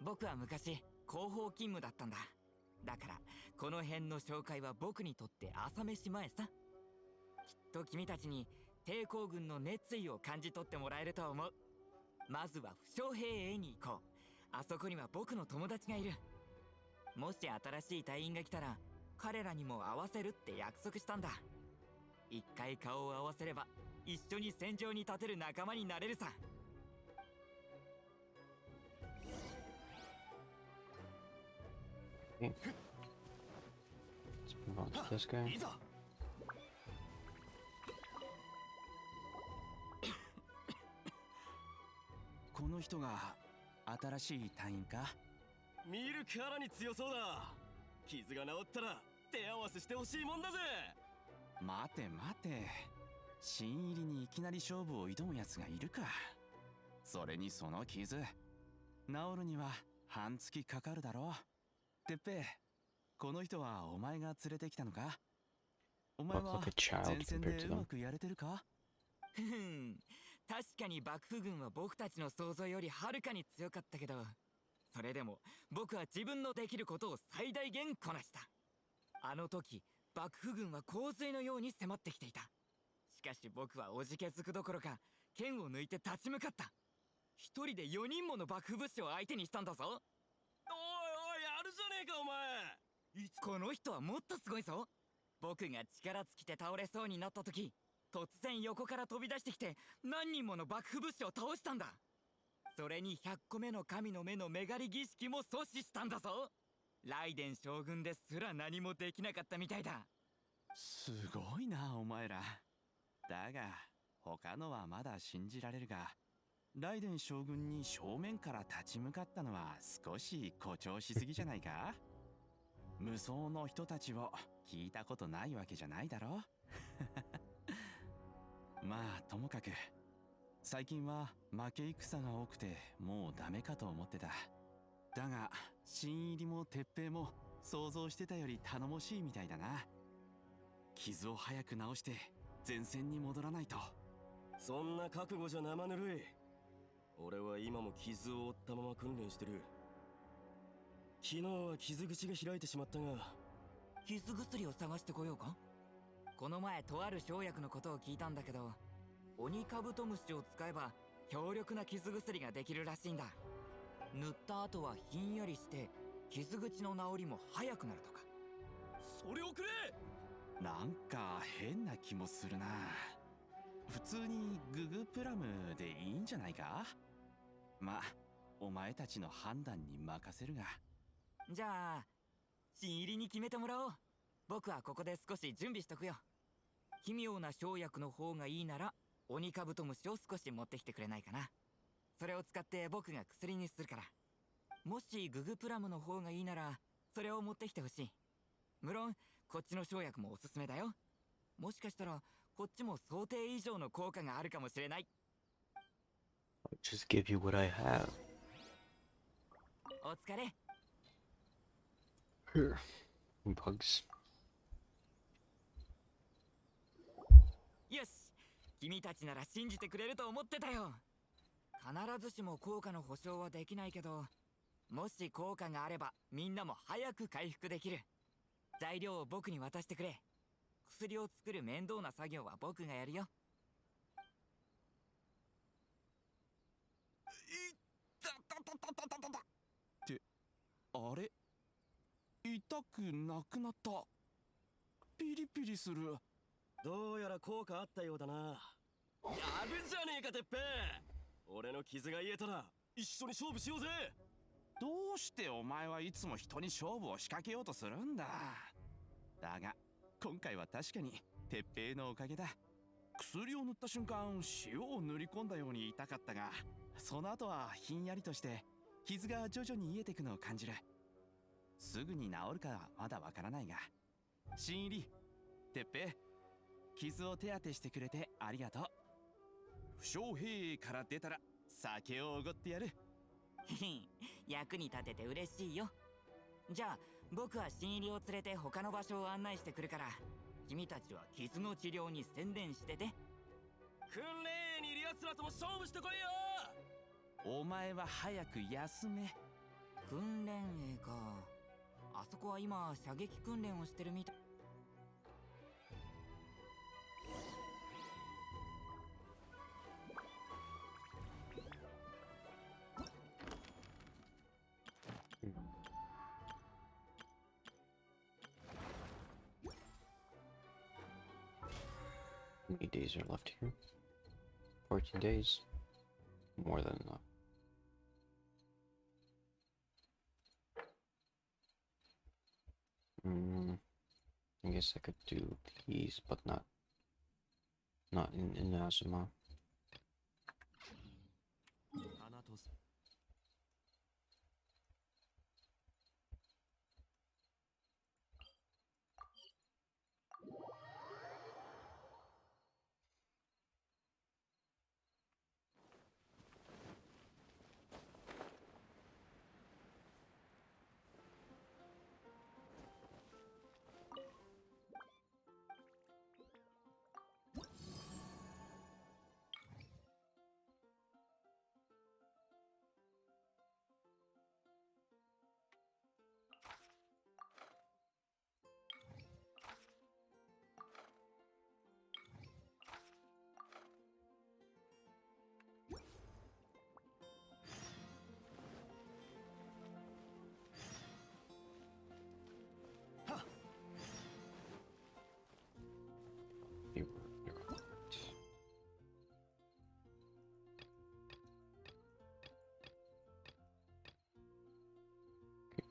僕は昔広報勤務だったんだ。だからこの辺の紹介は僕にとって朝飯前さ。きっと君たちに抵抗軍の熱意を感じ取ってもらえると思う。まずは負傷兵営に行こう。あそこには僕の友達がいる。もし新しい隊員が来たら彼らにも会わせるって約束したんだ。一回顔を合わせれば一緒に戦場に立てる仲間になれるさ。Okay. Let's move on to this guy. この人が新しい隊員か？見るからに強そうだ。傷が治ったら手合わせしてほしいもんだぜ。待て待て、新入りにいきなり勝負を挑むやつがいるか。それにその傷治るには半月かかるだろう。てっぺい、この人はお前が連れてきたのか？お前は前線でうまくやれてるか？ふん、確かに幕府軍は僕たちの想像よりはるかに強かったけど、それでも僕は自分のできることを最大限こなした。あの時幕府軍は洪水のように迫ってきていた。しかし僕はおじけづくどころか剣を抜いて立ち向かった。一人で4人もの幕府武士を相手にしたんだぞ。おいおい、やるじゃねえかお前。この人はもっとすごいぞ。僕が力尽きて倒れそうになった時、突然横から飛び出してきて何人もの幕府武士を倒したんだ。それに100個目の神の目の目狩り儀式も阻止したんだぞ。ライデン将軍ですら何もできなかったみたいだ。すごいなお前ら。だが他のはまだ信じられるが、ライデン将軍に正面から立ち向かったのは少し誇張しすぎじゃないか？無双の人たちを聞いたことないわけじゃないだろ。まあともかく最近は負け戦が多くてもうダメかと思ってた。だが新入りも鉄平も想像してたより頼もしいみたいだな。傷を早く治して前線に戻らないと。そんな覚悟じゃ生ぬるい。俺は今も傷を負ったまま訓練してる。昨日は傷口が開いてしまったが、傷薬を探してこようか。この前とある生薬のことを聞いたんだけど、オニカブトムシを使えば強力な傷薬ができるらしいんだ。塗った後はひんやりして傷口の治りも早くなるとか。それをくれ。なんか変な気もするな。普通にググプラムでいいんじゃないか？まあお前たちの判断に任せるが。じゃあ新入りに決めてもらおう。僕はここで少し準備しとくよ。奇妙な生薬の方がいいならオニカブトムシを少し持ってきてくれないかな。それを使って僕が薬にするから。もしググプラムの方がいいならそれを持ってきてほしい。無論こっちの生薬もおすすめだよ。もしかしたらこっちも想定以上の効果があるかもしれない。 I'll just give you what I have. お疲れ。 Here. Bugs. よし、君たちなら信じてくれると思ってたよ。必ずしも効果の保証はできないけど、もし効果があればみんなも早く回復できる。材料を僕に渡してくれ。薬を作る面倒な作業は僕がやるよ。ってあれ、痛くなくなった。ピリピリする。どうやら効果あったようだな。やるじゃねえかてっぺ。俺の傷が癒えたら一緒に勝負しようぜ。どうしてお前はいつも人に勝負を仕掛けようとするんだ。だが今回は確かに鉄平のおかげだ。薬を塗った瞬間塩を塗り込んだように痛かったが、その後はひんやりとして傷が徐々に癒えてくのを感じる。すぐに治るかはまだわからないが、新入り鉄平、傷を手当てしてくれてありがとう。負傷兵から出たら酒をおごってやる。役に立てて嬉しいよ。じゃあ僕は新入りを連れて他の場所を案内してくるから、君たちは傷の治療に専念してて。訓練にいる奴らとも勝負してこいよ。お前は早く休め。訓練営か。あそこは今射撃訓練をしてるみたい。How many days are left here? 14 days. More than enough. I guess I could do these, but not in Inazuma.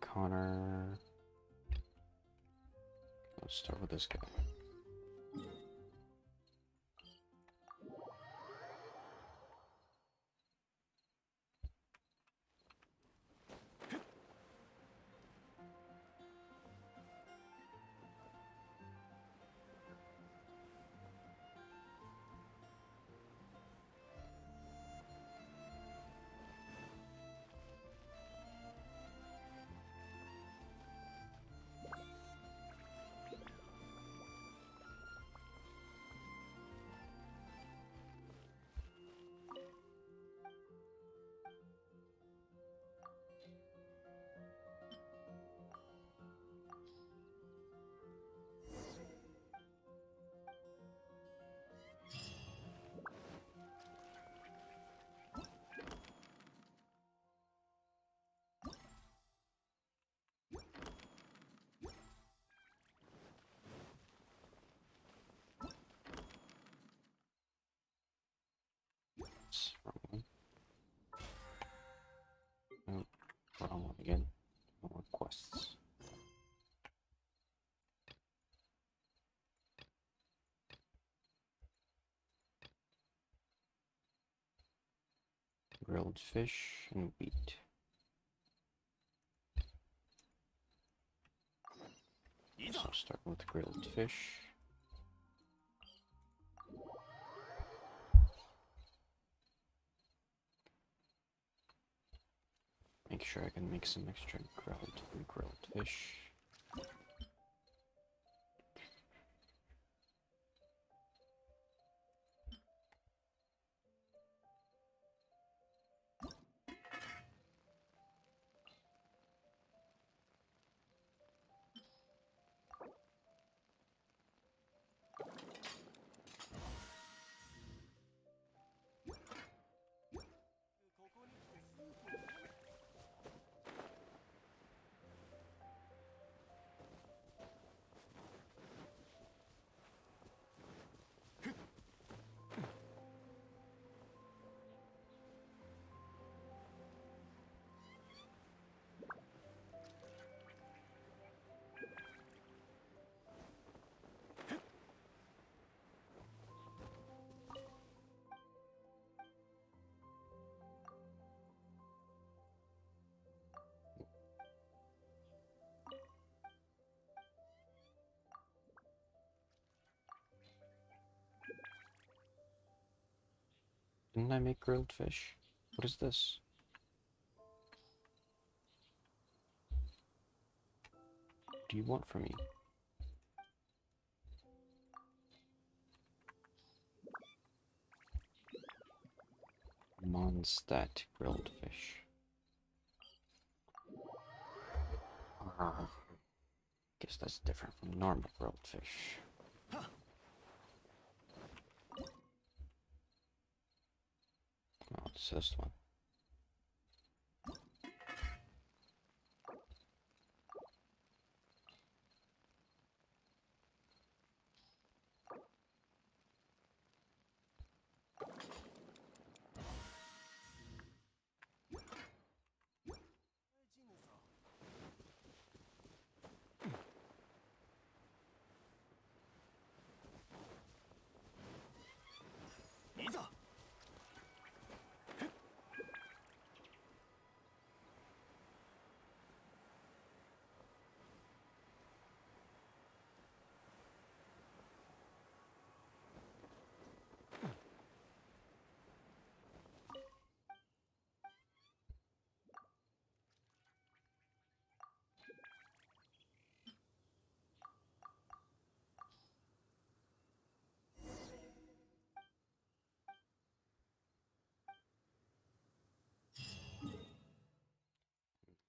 Connor. Let's start with this guy. Wrong one. Oh, wrong one again. More quests. Grilled fish and wheat. So start with grilled fish. Make sure I can make some extra grilled fish. Didn't I make grilled fish? What is this? What do you want from me? Mondstadt grilled fish. Guess that's different from normal grilled fish. Oh, it's this one.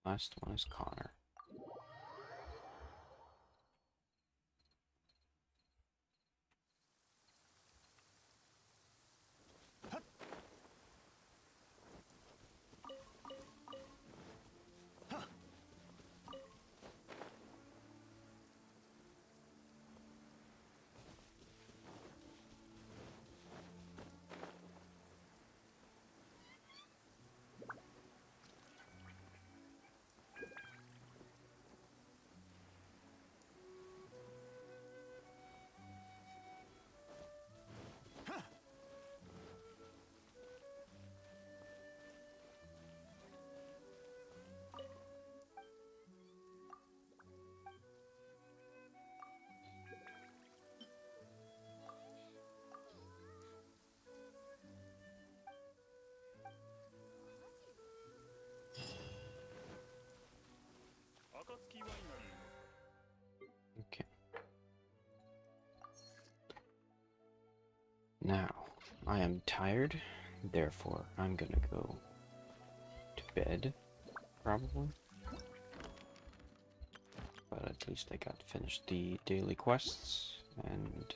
Last one is Connor. Okay. Now, I am tired, therefore I'm gonna go to bed, probably. But at least I got finished the daily quests, and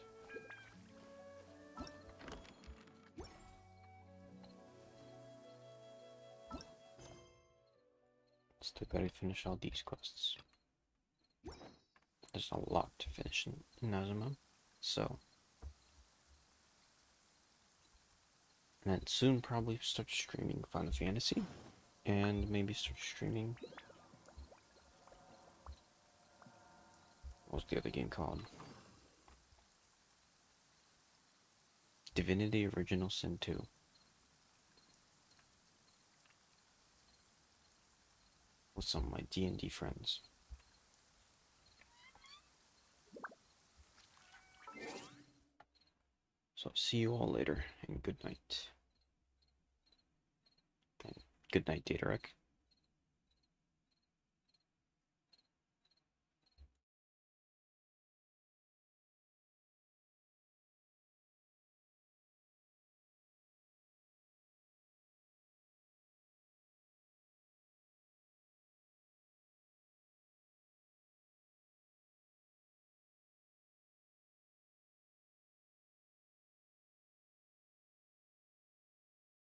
still gotta finish all these quests. There's a lot to finish in Inazuma, so. And then soon probably start streaming Final Fantasy, and maybe start streaming. What's the other game called? Divinity Original Sin 2. With some of my D&D friends. So see you all later, and good night. And good night, Datarek.